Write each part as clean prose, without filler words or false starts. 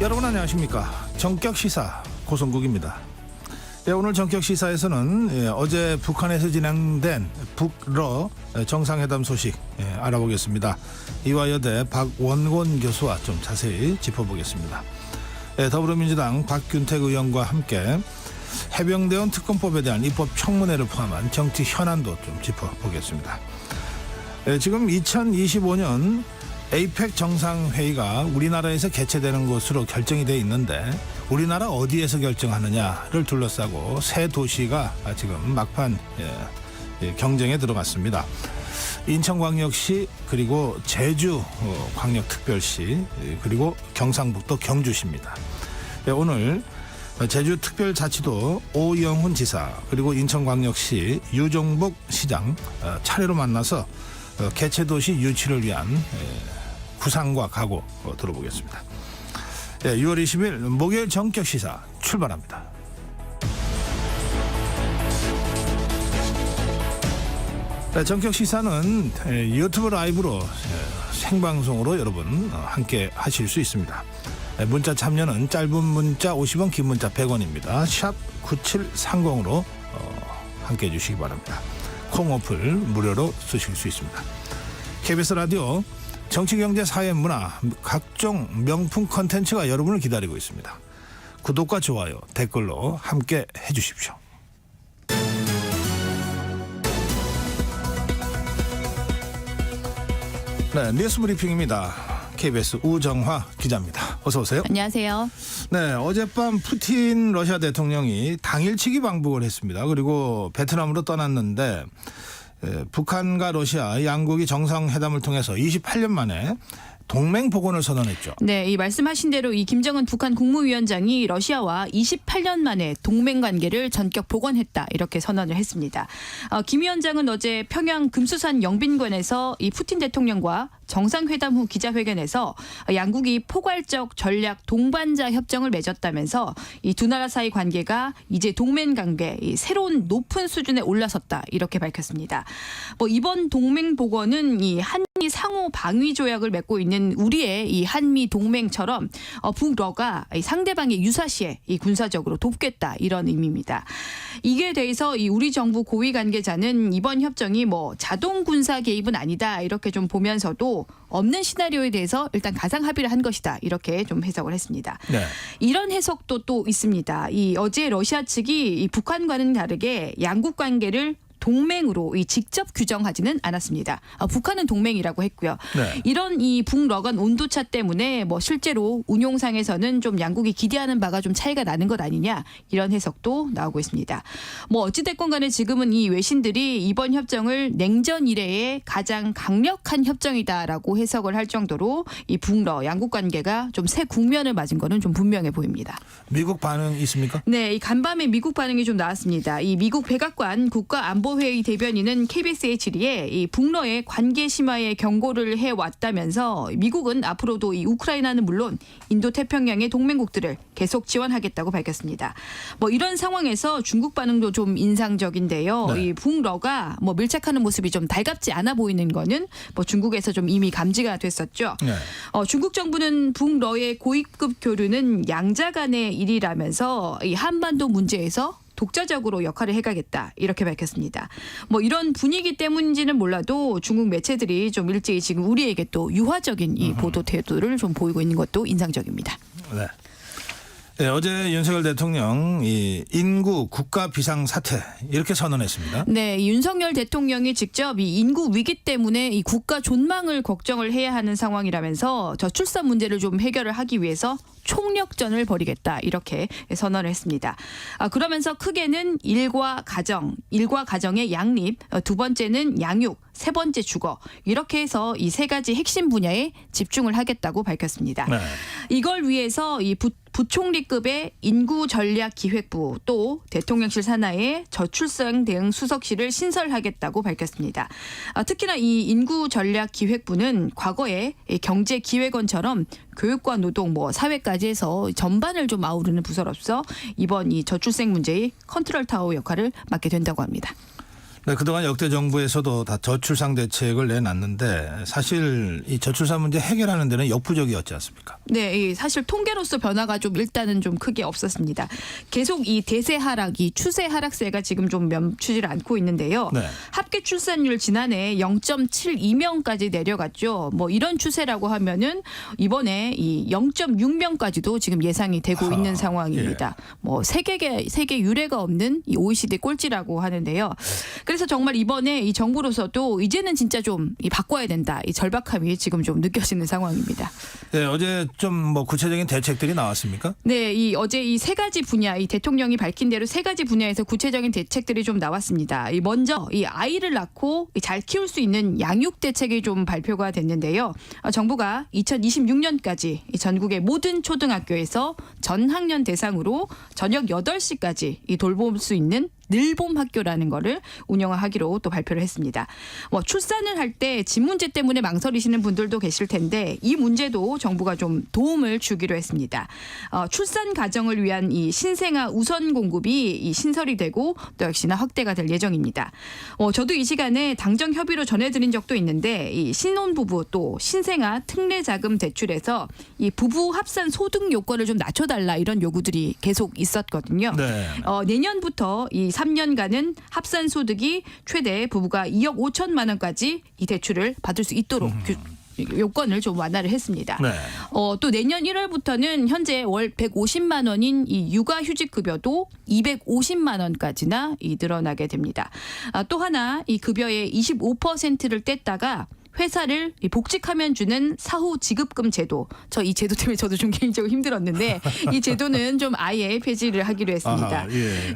여러분 안녕하십니까. 정격시사 고성국입니다. 오늘 정격시사에서는 어제 북한에서 진행된 북러 정상회담 소식 알아보겠습니다. 이화여대 박원곤 교수와 좀 자세히 짚어보겠습니다. 더불어민주당 박균택 의원과 함께 해병대원 특검법에 대한 입법 청문회를 포함한 정치 현안도 좀 짚어보겠습니다. 지금 2025년 에이펙 정상회의가 우리나라에서 개최되는 것으로 결정이 돼 있는데 우리나라 어디에서 결정하느냐를 둘러싸고 세 도시가 지금 막판 경쟁에 들어갔습니다. 인천광역시, 그리고 제주광역특별시, 그리고 경상북도 경주시입니다. 오늘 제주특별자치도 오영훈 지사, 그리고 인천광역시 유종복 시장 차례로 만나서 개최도시 유치를 위한 구상과 각오 들어보겠습니다. 6월 20일 목요일 정격시사 출발합니다. 정격시사는 유튜브 라이브로 생방송으로 여러분 함께 하실 수 있습니다. 문자 참여는 짧은 문자 50원, 긴 문자 100원입니다. 샵 9730으로 함께 해주시기 바랍니다. 콩 어플 무료로 쓰실 수 있습니다. KBS 라디오 정치, 경제, 사회, 문화 각종 명품 콘텐츠가 여러분을 기다리고 있습니다. 구독과 좋아요, 댓글로 함께 해주십시오. 네, 뉴스 브리핑입니다. KBS 우정화 기자입니다. 어서 오세요. 안녕하세요. 네, 어젯밤 푸틴 러시아 대통령이 당일치기 방북을 했습니다. 그리고 베트남으로 떠났는데 북한과 러시아 양국이 정상회담을 통해서 28년 만에 동맹 복원을 선언했죠. 네, 이 말씀하신 대로 이 김정은 북한 국무위원장이 러시아와 28년 만에 동맹 관계를 전격 복원했다, 이렇게 선언을 했습니다. 김 위원장은 어제 평양 금수산 영빈관에서 이 푸틴 대통령과 정상회담 후 기자회견에서 양국이 포괄적 전략 동반자 협정을 맺었다면서 이 두 나라 사이 관계가 이제 동맹 관계 새로운 높은 수준에 올라섰다, 이렇게 밝혔습니다. 이번 동맹 복원은 이 한미 상호 방위 조약을 맺고 있는 우리의 이 한미 동맹처럼 북러가 상대방의 유사시에 이 군사적으로 돕겠다, 이런 의미입니다. 이에 대해서 이 우리 정부 고위 관계자는 이번 협정이 자동 군사 개입은 아니다, 이렇게 좀 보면서도 없는 시나리오에 대해서 일단 가상 합의를 한 것이다, 이렇게 좀 해석을 했습니다. 네. 이런 해석도 또 있습니다. 이 어제 러시아 측이 이 북한과는 다르게 양국 관계를 동맹으로 직접 규정하지는 않았습니다. 북한은 동맹이라고 했고요. 네. 이런 이 북러간 온도차 때문에 실제로 운용상에서는 좀 양국이 기대하는 바가 좀 차이가 나는 것 아니냐, 이런 해석도 나오고 있습니다. 어찌됐건 간에 지금은 이 외신들이 이번 협정을 냉전 이래의 가장 강력한 협정이다라고 해석을 할 정도로 이 북러 양국 관계가 좀 새 국면을 맞은 거는 좀 분명해 보입니다. 미국 반응 있습니까? 네, 이 간밤에 미국 반응이 좀 나왔습니다. 이 미국 백악관 국가안보회의 대변인은 KBS의 질의에 이 북러의 관계 심화에 경고를 해왔다면서 미국은 앞으로도 이 우크라이나는 물론 인도태평양의 동맹국들을 계속 지원하겠다고 밝혔습니다. 이런 상황에서 중국 반응도 좀 인상적인데요. 네. 이 북러가 밀착하는 모습이 좀 달갑지 않아 보이는 거는 중국에서 좀 이미 감지가 됐었죠. 네. 중국 정부는 북러의 고위급 교류는 양자 간의 일이라면서 이 한반도 문제에서 독자적으로 역할을 해가겠다, 이렇게 밝혔습니다. 이런 분위기 때문인지는 몰라도 중국 매체들이 좀 일제히 지금 우리에게 또 유화적인 이 보도 태도를 좀 보이고 있는 것도 인상적입니다. 네. 네, 어제 윤석열 대통령 이 인구 국가 비상 사태 이렇게 선언했습니다. 네, 윤석열 대통령이 직접 이 인구 위기 때문에 이 국가 존망을 걱정을 해야 하는 상황이라면서 저출산 문제를 좀 해결을 하기 위해서 총력전을 벌이겠다, 이렇게 선언을 했습니다. 그러면서 크게는 일과 가정의 양립, 두 번째는 양육, 세 번째 주거, 이렇게 해서 이 세 가지 핵심 분야에 집중을 하겠다고 밝혔습니다. 네. 이걸 위해서 이 부총리급의 인구전략기획부, 또 대통령실 산하의 저출산 대응 수석실을 신설하겠다고 밝혔습니다. 특히나 이 인구전략기획부는 과거에 경제기획원처럼 교육과 노동, 사회까지 해서 전반을 좀 아우르는 부서로서 이번 이 저출생 문제의 컨트롤 타워 역할을 맡게 된다고 합니다. 네, 그동안 역대 정부에서도 다 저출산 대책을 내놨는데 사실 이 저출산 문제 해결하는 데는 역부족이었지 않습니까? 네, 사실 통계로서 변화가 좀 일단은 좀 크게 없었습니다. 계속 이 대세 하락, 이 추세 하락세가 지금 좀 멈추질 않고 있는데요. 네. 합계 출산율 지난해 0.72명까지 내려갔죠. 뭐 이런 추세라고 하면은 이번에 이 0.6명까지도 지금 예상이 되고 있는 상황입니다. 뭐 세계 유례가 없는 이 OECD 꼴찌라고 하는데요. 그래서 정말 이번에 이 정부로서도 이제는 진짜 좀 바꿔야 된다. 이 절박함이 지금 좀 느껴지는 상황입니다. 네, 어제 좀 뭐 구체적인 대책들이 나왔습니까? 네, 어제 이 세 가지 분야, 이 대통령이 밝힌 대로 세 가지 분야에서 구체적인 대책들이 좀 나왔습니다. 먼저 이 아이를 낳고 잘 키울 수 있는 양육 대책이 좀 발표가 됐는데요. 정부가 2026년까지 전국의 모든 초등학교에서 전 학년 대상으로 저녁 8시까지 이 돌볼 수 있는 늘봄 학교라는 거를 운영하기로 또 발표를 했습니다. 출산을 할 때 집 문제 때문에 망설이시는 분들도 계실 텐데 이 문제도 정부가 좀 도움을 주기로 했습니다. 출산 가정을 위한 이 신생아 우선 공급이 이 신설이 되고 또 역시나 확대가 될 예정입니다. 저도 이 시간에 당정 협의로 전해드린 적도 있는데 이 신혼부부 또 신생아 특례 자금 대출에서 이 부부 합산 소득 요건을 좀 낮춰달라 이런 요구들이 계속 있었거든요. 네. 내년부터 이 3년간은 합산 소득이 최대 부부가 2억 5천만 원까지 이 대출을 받을 수 있도록 요건을 좀 완화를 했습니다. 네. 또 내년 1월부터는 현재 월 150만 원인 이 육아휴직 급여도 250만 원까지나 늘어나게 됩니다. 또 하나 이 급여의 25%를 뗐다가 회사를 복직하면 주는 사후 지급금 제도. 이 제도 때문에 저도 좀 개인적으로 힘들었는데 이 제도는 좀 아예 폐지를 하기로 했습니다. 아하,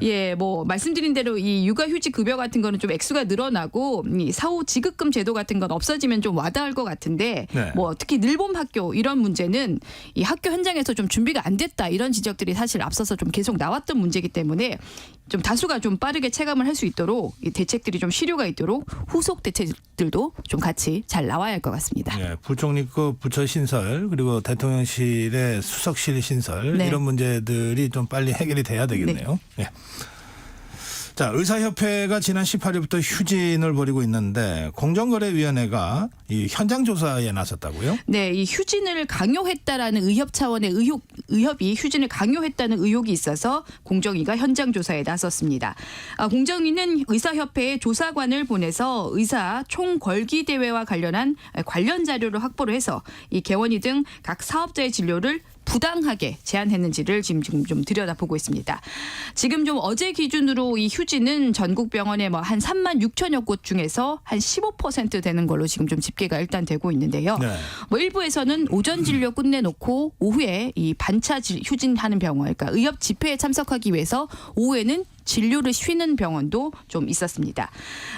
예. 뭐 말씀드린 대로 이 육아휴직 급여 같은 거는 좀 액수가 늘어나고 이 사후 지급금 제도 같은 건 없어지면 좀 와닿을 것 같은데 네. 뭐 특히 늘봄 학교 이런 문제는 이 학교 현장에서 좀 준비가 안 됐다 이런 지적들이 사실 앞서서 좀 계속 나왔던 문제이기 때문에 좀 다수가 좀 빠르게 체감을 할 수 있도록 이 대책들이 좀 실효가 있도록 후속 대책들도 좀 같이 잘 나와야 할 것 같습니다. 예, 부총리급 부처 신설 그리고 대통령실의 수석실 신설 네. 이런 문제들이 좀 빨리 해결이 돼야 되겠네요. 예. 자, 의사협회가 지난 18일부터 휴진을 벌이고 있는데 공정거래위원회가 이 현장 조사에 나섰다고요? 네, 이 휴진을 강요했다라는 의협 차원의 의협이 휴진을 강요했다는 의혹이 있어서 공정위가 현장 조사에 나섰습니다. 공정위는 의사협회에 조사관을 보내서 의사 총궐기 대회와 관련한 관련 자료를 확보를 해서 이 개원이 등 각 사업자의 진료를 부당하게 제한했는지를 지금 좀 들여다보고 있습니다. 지금 좀 어제 기준으로 이 휴진은 전국 병원의 뭐 한 3만 6천여 곳 중에서 한 15% 되는 걸로 지금 좀 집계가 일단 되고 있는데요. 네. 뭐 일부에서는 오전 진료 끝내놓고 오후에 이 반차 휴진하는 병원, 그러니까 의협 집회에 참석하기 위해서 오후에는 진료를 쉬는 병원도 좀 있었습니다.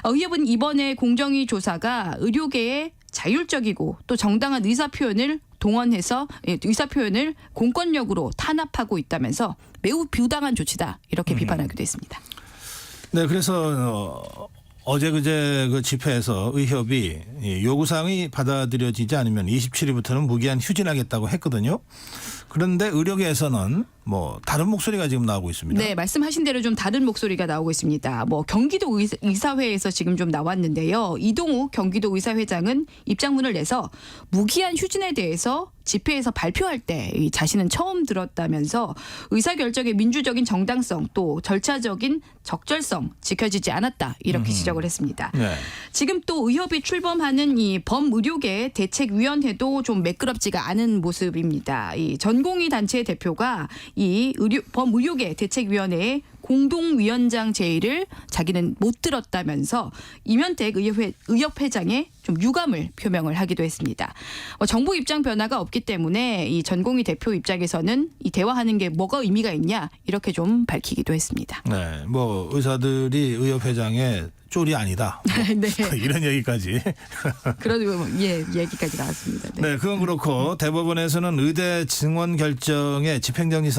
의협은 이번에 공정위 조사가 의료계의 자율적이고 또 정당한 의사표현을 동원해서 의사표현을 공권력으로 탄압하고 있다면서 매우 부당한 조치다 이렇게 비판하기도 했습니다. 네, 그래서 어제 그제 그 집회에서 의협이 요구사항이 받아들여지지 않으면 27일부터는 무기한 휴진하겠다고 했거든요. 그런데 의료계에서는 뭐 다른 목소리가 지금 나오고 있습니다. 네, 말씀하신 대로 좀 다른 목소리가 나오고 있습니다. 뭐 경기도 의사회에서 지금 좀 나왔는데요. 이동욱 경기도 의사회장은 입장문을 내서 무기한 휴진에 대해서 집회에서 발표할 때 자신은 처음 들었다면서 의사결정의 민주적인 정당성 또 절차적인 적절성 지켜지지 않았다 이렇게 지적을 했습니다. 네. 지금 또 의협이 출범하는 이 범의료계 대책위원회도 좀 매끄럽지가 않은 모습입니다. 이 전공의 단체 대표가 이 범의료계 대책위원회에 공동위원장 제의를 자기는 못 들었다면서 이면택 의협회장의 좀 유감을 표명을 하기도 했습니다. 정부 입장 변화가 없기 때문에 이 전공의 대표 입장에서는 이 대화하는 게 뭐가 의미가 있냐 이렇게 좀 밝히기도 했습니다. 네, 뭐 의사들이 의협회장의 쫄이 아니다. 네. 이런 얘기까지. 그런 얘기까지 나왔습니다. 네. 네, 그건 그렇고 대법원에서는 의대 증원 결정의 집행정지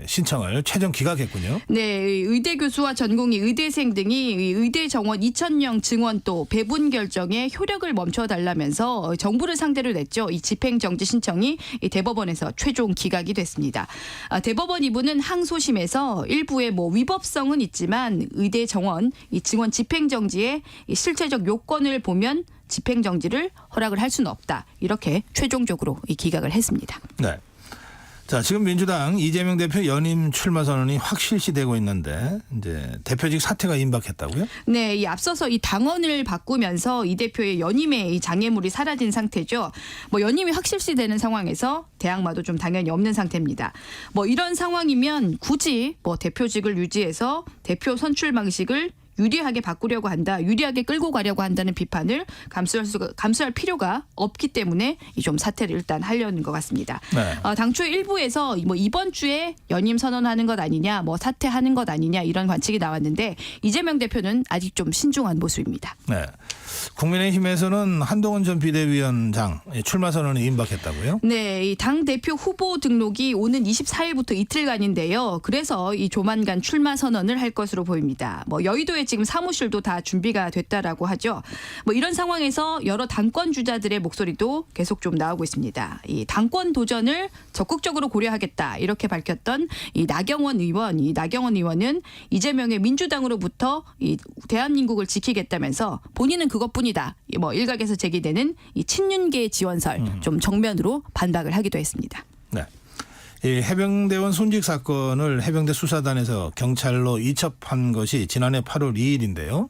신청을 최종 기각했군요. 네, 의대 교수와 전공의 의대생 등이 의대 정원 2,000명 증원 또 배분 결정에 효력을 멈춰달라면서 정부를 상대로 냈죠. 이 집행정지 신청이 이 대법원에서 최종 기각이 됐습니다. 대법원 2부는 항소심에서 일부의 뭐 위법성은 있지만 의대 정원 이 증원 집행정지의 이 실체적 요건을 보면 집행정지를 허락을 할 수는 없다. 이렇게 최종적으로 이 기각을 했습니다. 네. 자, 지금 민주당 이재명 대표 연임 출마 선언이 확실시되고 있는데 이제 대표직 사퇴가 임박했다고요? 네, 이 앞서서 이 당원을 바꾸면서 이 대표의 연임의 이 장애물이 사라진 상태죠. 뭐 연임이 확실시되는 상황에서 대항마도 좀 당연히 없는 상태입니다. 뭐 이런 상황이면 굳이 뭐 대표직을 유지해서 대표 선출 방식을 유리하게 바꾸려고 한다, 유리하게 끌고 가려고 한다는 비판을 감수할 필요가 없기 때문에 좀 사퇴를 일단 하려는 것 같습니다. 네. 당초 일부에서 뭐 이번 주에 연임 선언하는 것 아니냐, 뭐 사퇴하는 것 아니냐 이런 관측이 나왔는데 이재명 대표는 아직 좀 신중한 모습입니다. 네. 국민의힘에서는 한동훈 전 비대위원장 출마 선언이 임박했다고요? 네, 이 당 대표 후보 등록이 오는 24일부터 이틀간인데요. 그래서 이 조만간 출마 선언을 할 것으로 보입니다. 뭐 여의도에 지금 사무실도 다 준비가 됐다라고 하죠. 뭐 이런 상황에서 여러 당권 주자들의 목소리도 계속 좀 나오고 있습니다. 이 당권 도전을 적극적으로 고려하겠다 이렇게 밝혔던 이 나경원 의원은 이재명의 민주당으로부터 이 대한민국을 지키겠다면서 본인은 그것뿐이다. 뭐 일각에서 제기되는 이 친윤계 지원설 좀 정면으로 반박을 하기도 했습니다. 네. 이 해병대원 순직 사건을 해병대 수사단에서 경찰로 이첩한 것이 지난해 8월 2일인데요.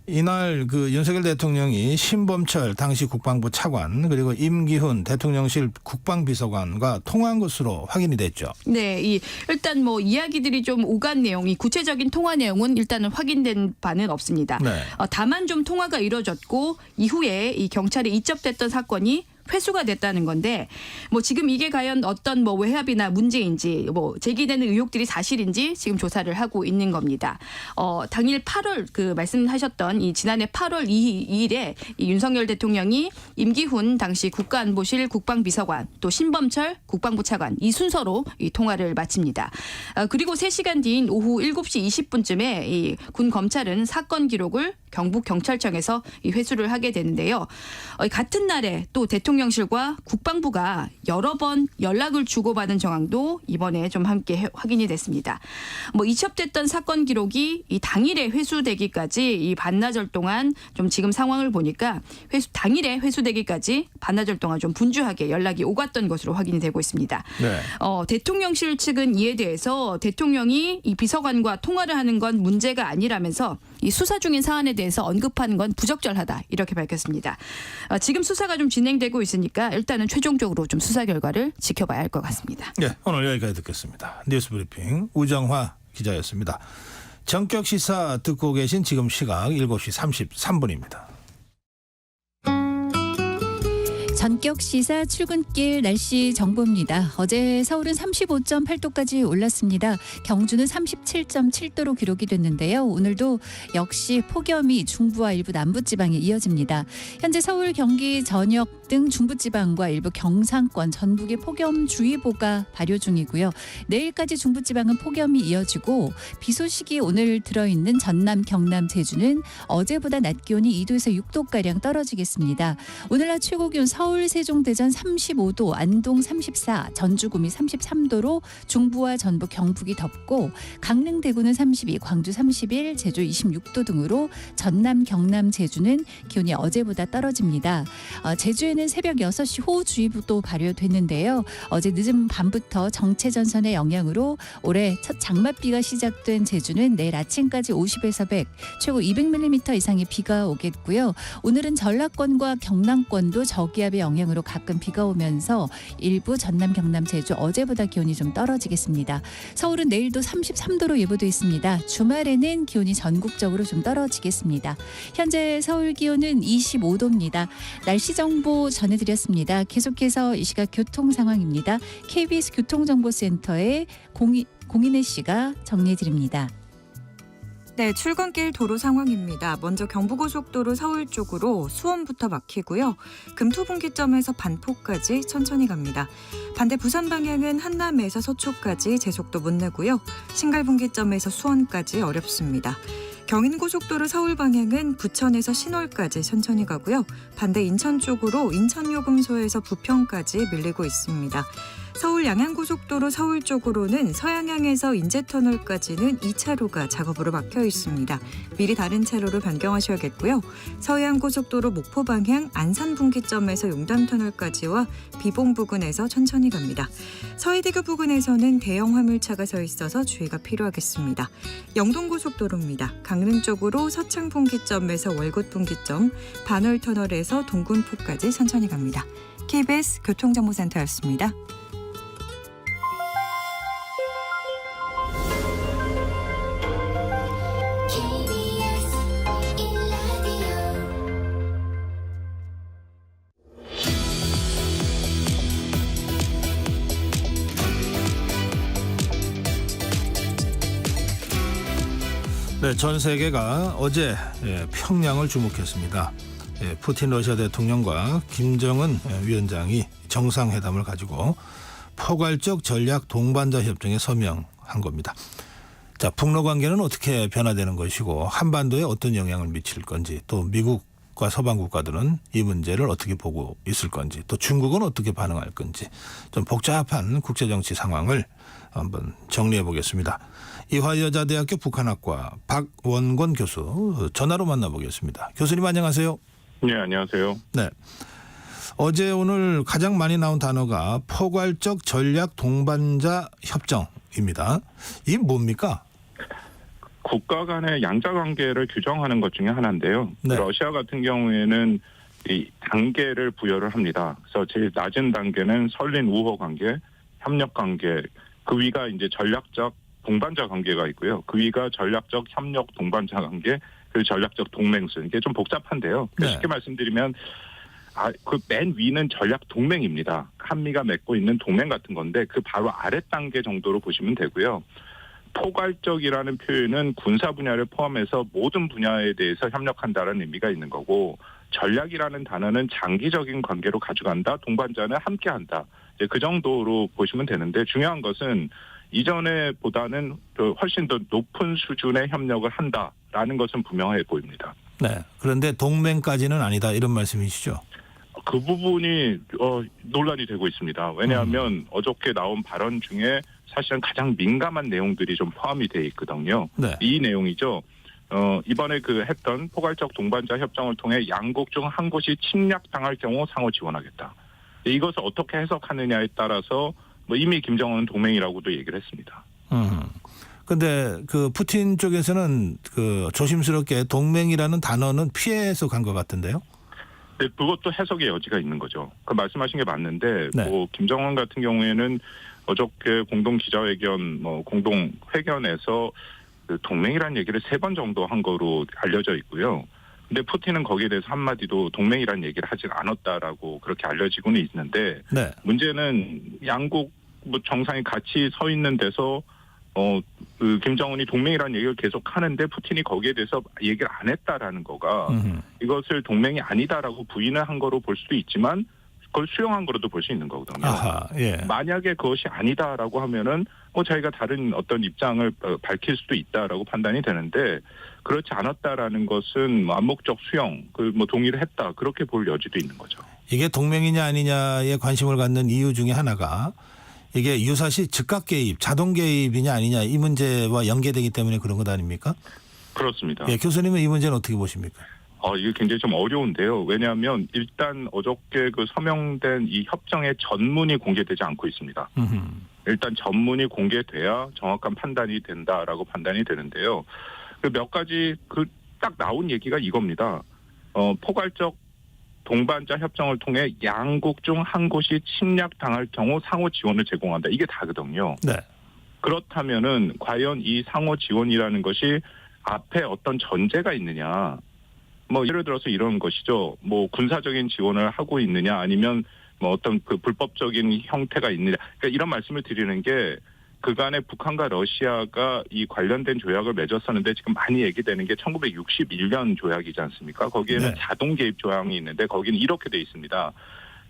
이날 그 윤석열 대통령이 신범철 당시 국방부 차관 그리고 임기훈 대통령실 국방비서관과 통화한 것으로 확인이 됐죠. 네, 일단 뭐 이야기들이 좀 오간 내용이 구체적인 통화 내용은 일단은 확인된 바는 없습니다. 네. 다만 좀 통화가 이루어졌고 이후에 이 경찰에 이첩됐던 사건이 회수가 됐다는 건데 뭐 지금 이게 과연 어떤 뭐 외압이나 문제인지 뭐 제기되는 의혹들이 사실인지 지금 조사를 하고 있는 겁니다. 당일 8월 그 말씀하셨던 이 지난해 8월 2일에 이 윤석열 대통령이 임기훈 당시 국가안보실 국방비서관 또 신범철 국방부 차관 이 순서로 이 통화를 마칩니다. 그리고 3시간 뒤인 오후 7시 20분쯤에 이 군 검찰은 사건 기록을 경북 경찰청에서 이 회수를 하게 되는데요. 같은 날에 또 대통령실과 국방부가 여러 번 연락을 주고받은 정황도 이번에 좀 함께 확인이 됐습니다. 뭐 이첩됐던 사건 기록이 이 당일에 회수되기까지 이 반나절 동안 좀 지금 상황을 보니까 당일에 회수되기까지 반나절 동안 좀 분주하게 연락이 오갔던 것으로 확인이 되고 있습니다. 네. 대통령실 측은 이에 대해서 대통령이 이 비서관과 통화를 하는 건 문제가 아니라면서 이 수사 중인 사안에 대해서 언급하는 건 부적절하다 이렇게 밝혔습니다. 지금 수사가 좀 진행되고 있으니까 일단은 최종적으로 좀 수사 결과를 지켜봐야 할 것 같습니다. 네, 오늘 여기까지 듣겠습니다. 뉴스브리핑 우정화 기자였습니다. 전격 시사 듣고 계신 지금 시각 7시 33분입니다. 전격 시사 출근길 날씨 정보입니다. 어제 서울은 35.8도까지 올랐습니다. 경주는 37.7도로 기록이 됐는데요. 오늘도 역시 폭염이 중부와 일부 남부지방에 이어집니다. 현재 서울, 경기, 전역 등 중부지방과 일부 경상권, 전북에 폭염주의보가 발효 중이고요. 내일까지 중부지방은 폭염이 이어지고 비 소식이 오늘 들어있는 전남, 경남, 제주는 어제보다 낮 기온이 2도에서 6도가량 떨어지겠습니다. 오늘 낮 최고 기온 서울, 세종, 대전 35도, 안동 34, 전주, 구미 33도로 중부와 전북, 경북이 덥고 강릉, 대구는 32, 광주 31, 제주 26도 등으로 전남, 경남, 제주는 기온이 어제보다 떨어집니다. 제주에는 새벽 6시 호우주의보도 발효됐는데요. 어제 늦은 밤부터 정체전선의 영향으로 올해 첫 장맛비가 시작된 제주는 내일 아침까지 50에서 100, 최고 200mm 이상의 비가 오겠고요. 오늘은 전라권과 경남권도 저기압의 영향으로 가끔 비가 오면서 일부 전남, 경남, 제주 어제보다 기온이 좀 떨어지겠습니다. 서울은 내일도 33도로 예보돼 있습니다. 주말에는 기온이 전국적으로 좀 떨어지겠습니다. 현재 서울 기온은 25도입니다. 날씨 정보 전해드렸습니다. 계속해서 이 시각 교통 상황입니다. KBS 교통정보센터의 공인혜 씨가 정리해드립니다. 네, 출근길 도로 상황입니다. 먼저 경부고속도로 서울 쪽으로 수원부터 막히고요. 금토분기점에서 반포까지 천천히 갑니다. 반대 부산 방향은 한남에서 서초까지 제속도 못 내고요. 신갈분기점에서 수원까지 어렵습니다. 경인고속도로 서울 방향은 부천에서 신월까지 천천히 가고요. 반대 인천 쪽으로 인천요금소에서 부평까지 밀리고 있습니다. 서울 양양고속도로 서울 쪽으로는 서양향에서 인제터널까지는 2차로가 작업으로 막혀 있습니다. 미리 다른 차로로 변경하셔야겠고요. 서해안고속도로 목포 방향 안산 분기점에서 용담터널까지와 비봉 부근에서 천천히 갑니다. 서해대교 부근에서는 대형 화물차가 서 있어서 주의가 필요하겠습니다. 영동고속도로입니다. 강릉 쪽으로 서창 분기점에서 월곶 분기점, 반월터널에서 동군포까지 천천히 갑니다. KBS 교통정보센터였습니다. 네, 전 세계가 어제 평양을 주목했습니다. 푸틴 러시아 대통령과 김정은 위원장이 정상회담을 가지고 포괄적 전략 동반자 협정에 서명한 겁니다. 자, 북러 관계는 어떻게 변화되는 것이고 한반도에 어떤 영향을 미칠 건지, 또 미국과 서방 국가들은 이 문제를 어떻게 보고 있을 건지, 또 중국은 어떻게 반응할 건지, 좀 복잡한 국제정치 상황을 한번 정리해 보겠습니다. 이화여자대학교 북한학과 박원권 교수 전화로 만나보겠습니다. 교수님 안녕하세요. 네, 안녕하세요. 네. 어제 오늘 가장 많이 나온 단어가 포괄적 전략 동반자 협정입니다. 이게 뭡니까? 국가 간의 양자 관계를 규정하는 것 중에 하나인데요. 네. 러시아 같은 경우에는 이 단계를 부여를 합니다. 그래서 제일 낮은 단계는 설린 우호 관계, 협력 관계, 그 위가 이제 전략적 동반자 관계가 있고요. 그 위가 전략적 협력 동반자 관계, 그리고 전략적 동맹선. 이게 좀 복잡한데요. 네. 쉽게 말씀드리면 그 맨 위는 전략 동맹입니다. 한미가 맺고 있는 동맹 같은 건데 그 바로 아래 단계 정도로 보시면 되고요. 포괄적이라는 표현은 군사 분야를 포함해서 모든 분야에 대해서 협력한다는 의미가 있는 거고, 전략이라는 단어는 장기적인 관계로 가져간다. 동반자는 함께한다. 이제 그 정도로 보시면 되는데, 중요한 것은 이전에 보다는 훨씬 더 높은 수준의 협력을 한다라는 것은 분명해 보입니다. 네. 그런데 동맹까지는 아니다 이런 말씀이시죠? 그 부분이 논란이 되고 있습니다. 왜냐하면 어저께 나온 발언 중에 사실은 가장 민감한 내용들이 좀 포함이 돼 있거든요. 네. 이 내용이죠. 이번에 했던 포괄적 동반자 협정을 통해 양국 중 한 곳이 침략당할 경우 상호 지원하겠다. 이것을 어떻게 해석하느냐에 따라서 이미 김정은 동맹이라고도 얘기를 했습니다. 근데 그 푸틴 쪽에서는 조심스럽게 동맹이라는 단어는 피해서 간 것 같은데요. 네, 그것도 해석의 여지가 있는 거죠. 그 말씀하신 게 맞는데, 네. 김정은 같은 경우에는 어저께 공동 기자회견, 공동 회견에서 그 동맹이라는 얘기를 3번 정도 한 거로 알려져 있고요. 근데 푸틴은 거기에 대해서 한마디도 동맹이라는 얘기를 하지 않았다라고 그렇게 알려지고는 있는데, 네. 문제는 양국 정상이 같이 서 있는 데서 그 김정은이 동맹이라는 얘기를 계속 하는데 푸틴이 거기에 대해서 얘기를 안 했다라는 거가 이것을 동맹이 아니다라고 부인을 한 거로 볼 수도 있지만 그걸 수용한 거로도 볼 수 있는 거거든요. 아하, 예. 만약에 그것이 아니다라고 하면은 자기가 다른 어떤 입장을 밝힐 수도 있다라고 판단이 되는데, 그렇지 않았다라는 것은 암묵적 수용, 동의를 했다, 그렇게 볼 여지도 있는 거죠. 이게 동맹이냐 아니냐에 관심을 갖는 이유 중에 하나가 이게 유사시 즉각 개입, 자동 개입이냐 아니냐 이 문제와 연계되기 때문에 그런 것 아닙니까? 그렇습니다. 예, 교수님은 이 문제는 어떻게 보십니까? 이게 굉장히 좀 어려운데요. 왜냐하면 일단 어저께 서명된 이 협정의 전문이 공개되지 않고 있습니다. 일단 전문이 공개돼야 정확한 판단이 된다라고 판단이 되는데요. 몇 가지 딱 나온 얘기가 이겁니다. 포괄적 동반자 협정을 통해 양국 중 한 곳이 침략당할 경우 상호 지원을 제공한다. 이게 다거든요. 네. 그렇다면은 과연 이 상호 지원이라는 것이 앞에 어떤 전제가 있느냐? 예를 들어서 이런 것이죠. 군사적인 지원을 하고 있느냐, 아니면 어떤 불법적인 형태가 있느냐. 그러니까 이런 말씀을 드리는 게, 그간에 북한과 러시아가 이 관련된 조약을 맺었었는데 지금 많이 얘기되는 게 1961년 조약이지 않습니까? 거기에는 네. 자동 개입 조항이 있는데 거기는 이렇게 돼 있습니다.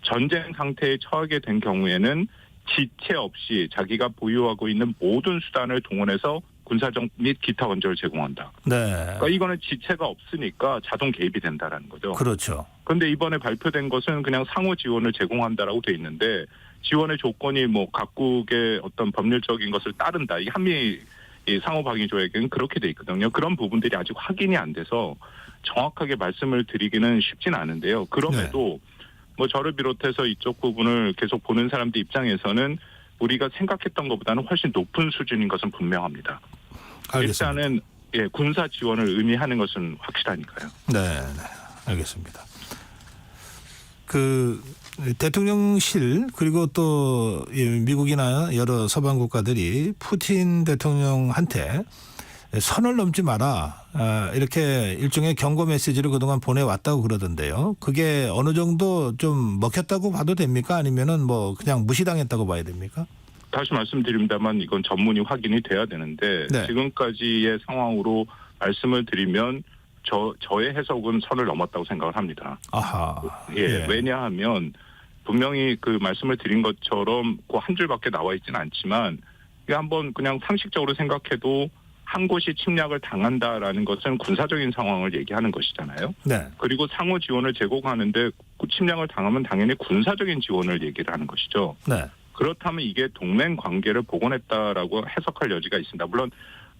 전쟁 상태에 처하게 된 경우에는 지체 없이 자기가 보유하고 있는 모든 수단을 동원해서 군사적 및 기타 원조를 제공한다. 네. 그러니까 이거는 지체가 없으니까 자동 개입이 된다라는 거죠. 그렇죠. 그런데 이번에 발표된 것은 그냥 상호 지원을 제공한다라고 돼 있는데, 지원의 조건이 뭐 각국의 어떤 법률적인 것을 따른다. 이 한미 이 상호방위 조약에는 그렇게 돼 있거든요. 그런 부분들이 아직 확인이 안 돼서 정확하게 말씀을 드리기는 쉽진 않은데요. 그럼에도 뭐 저를 비롯해서 이쪽 부분을 계속 보는 사람들 입장에서는 우리가 생각했던 것보다는 훨씬 높은 수준인 것은 분명합니다. 알겠습니다. 일단은 군사 지원을 의미하는 것은 확실하니까요. 네, 알겠습니다. 그 대통령실 그리고 또 미국이나 여러 서방 국가들이 푸틴 대통령한테 선을 넘지 마라 이렇게 일종의 경고 메시지를 그동안 보내왔다고 그러던데요. 그게 어느 정도 좀 먹혔다고 봐도 됩니까? 아니면은 뭐 그냥 무시당했다고 봐야 됩니까? 다시 말씀드립니다만 이건 전문이 확인이 돼야 되는데 네. 지금까지의 상황으로 말씀을 드리면 저의 해석은 선을 넘었다고 생각을 합니다. 아하. 예. 왜냐하면 분명히 그 말씀을 드린 것처럼 그 한 줄밖에 나와 있지는 않지만 이게 한번 그냥 상식적으로 생각해도 한 곳이 침략을 당한다라는 것은 군사적인 상황을 얘기하는 것이잖아요. 네. 그리고 상호 지원을 제공하는데 그 침략을 당하면 당연히 군사적인 지원을 얘기를 하는 것이죠. 네. 그렇다면 이게 동맹 관계를 복원했다라고 해석할 여지가 있습니다. 물론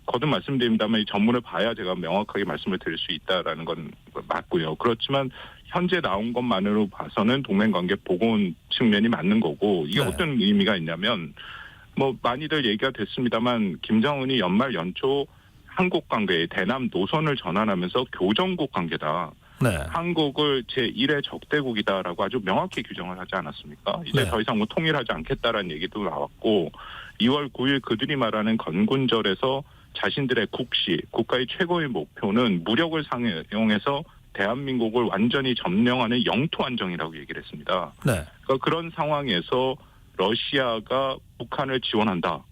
거듭 말씀드립니다만 이 전문을 봐야 제가 명확하게 말씀을 드릴 수 있다라는 건 맞고요. 그렇지만 현재 나온 것만으로 봐서는 동맹관계 복원 측면이 맞는 거고 이게 네. 어떤 의미가 있냐면 뭐 많이들 얘기가 됐습니다만 김정은이 연말 연초 한국 관계의 대남 노선을 전환하면서 교정국 관계다. 네. 한국을 제1의 적대국이다라고 아주 명확히 규정을 하지 않았습니까? 이제 네. 더 이상 뭐 통일하지 않겠다라는 얘기도 나왔고 2월 9일 그들이 말하는 건군절에서 자신들의 국시, 국가의 최고의 목표는 무력을 사용해서 대한민국을 완전히 점령하는 영토 안정이라고 얘기를 했습니다. 네. 그러니까 그런 상황에서 러시아가 북한을 지원한다.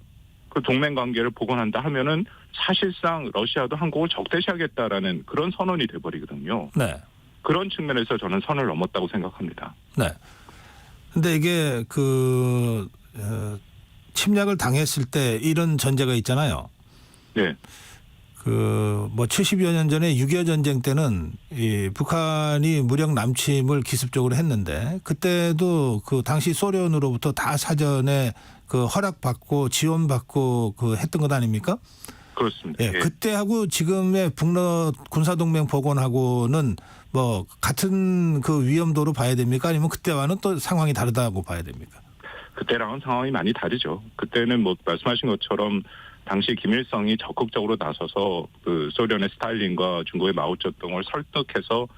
그 동맹 관계를 복원한다 하면은 사실상 러시아도 한국을 적대시하겠다라는 그런 선언이 돼버리거든요. 네. 그런 측면에서 저는 선을 넘었다고 생각합니다. 네. 근데 이게 침략을 당했을 때 이런 전제가 있잖아요. 네. 뭐 70여 년 전에 6.25 전쟁 때는 이 북한이 무력 남침을 기습적으로 했는데 그때도 그 당시 소련으로부터 다 사전에 그 허락받고 지원받고 그 했던 것 아닙니까? 그렇습니다. 예, 그때하고 지금의 북러 군사동맹 복원하고는 뭐 같은 그 위험도로 봐야 됩니까? 아니면 그때와는 또 상황이 다르다고 봐야 됩니까? 그때랑은 상황이 많이 다르죠. 그때는 뭐 말씀하신 것처럼 당시 김일성이 적극적으로 나서서 그 소련의 스탈린과 중국의 마오쩌둥을 설득해서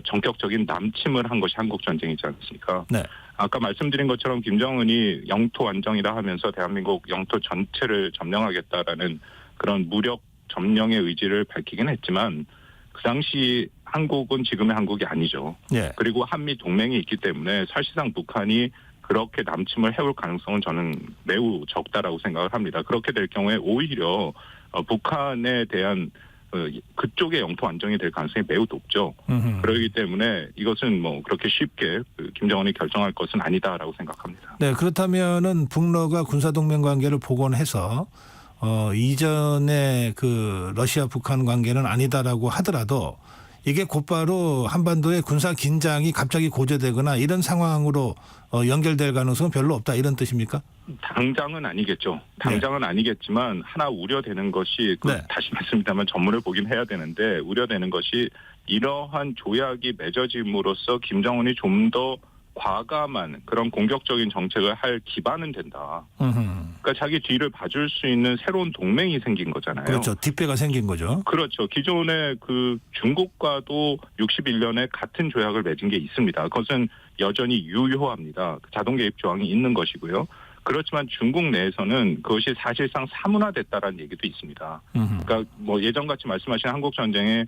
전격적인 남침을 한 것이 한국 전쟁이지 않습니까? 네. 아까 말씀드린 것처럼 김정은이 영토 안정이라 하면서 대한민국 영토 전체를 점령하겠다라는 그런 무력 점령의 의지를 밝히긴 했지만 그 당시 한국은 지금의 한국이 아니죠. 예. 그리고 한미 동맹이 있기 때문에 사실상 북한이 그렇게 남침을 해올 가능성은 저는 매우 적다라고 생각을 합니다. 그렇게 될 경우에 오히려 북한에 대한 그쪽의 영토 안정이 될 가능성이 매우 높죠. 그렇기 때문에 이것은 뭐 그렇게 쉽게 김정은이 결정할 것은 아니다라고 생각합니다. 네, 그렇다면은 북러가 군사동맹 관계를 복원해서 이전의 그 러시아 북한 관계는 아니다라고 하더라도 이게 곧바로 한반도의 군사 긴장이 갑자기 고조되거나 이런 상황으로 연결될 가능성은 별로 없다 이런 뜻입니까? 당장은 아니겠죠. 당장은 아니겠지만 하나 우려되는 것이 네. 다시 말씀드리면 전문을 보긴 해야 되는데 우려되는 것이 이러한 조약이 맺어짐으로써 김정은이 좀 더 과감한 그런 공격적인 정책을 할 기반은 된다. 그러니까 자기 뒤를 봐줄 수 있는 새로운 동맹이 생긴 거잖아요. 그렇죠. 뒷배가 생긴 거죠. 그렇죠. 기존에 그 중국과도 61년에 같은 조약을 맺은 게 있습니다. 그것은 여전히 유효합니다. 자동 개입 조항이 있는 것이고요. 그렇지만 중국 내에서는 그것이 사실상 사문화됐다라는 얘기도 있습니다. 그러니까 뭐 예전같이 말씀하신 한국 전쟁에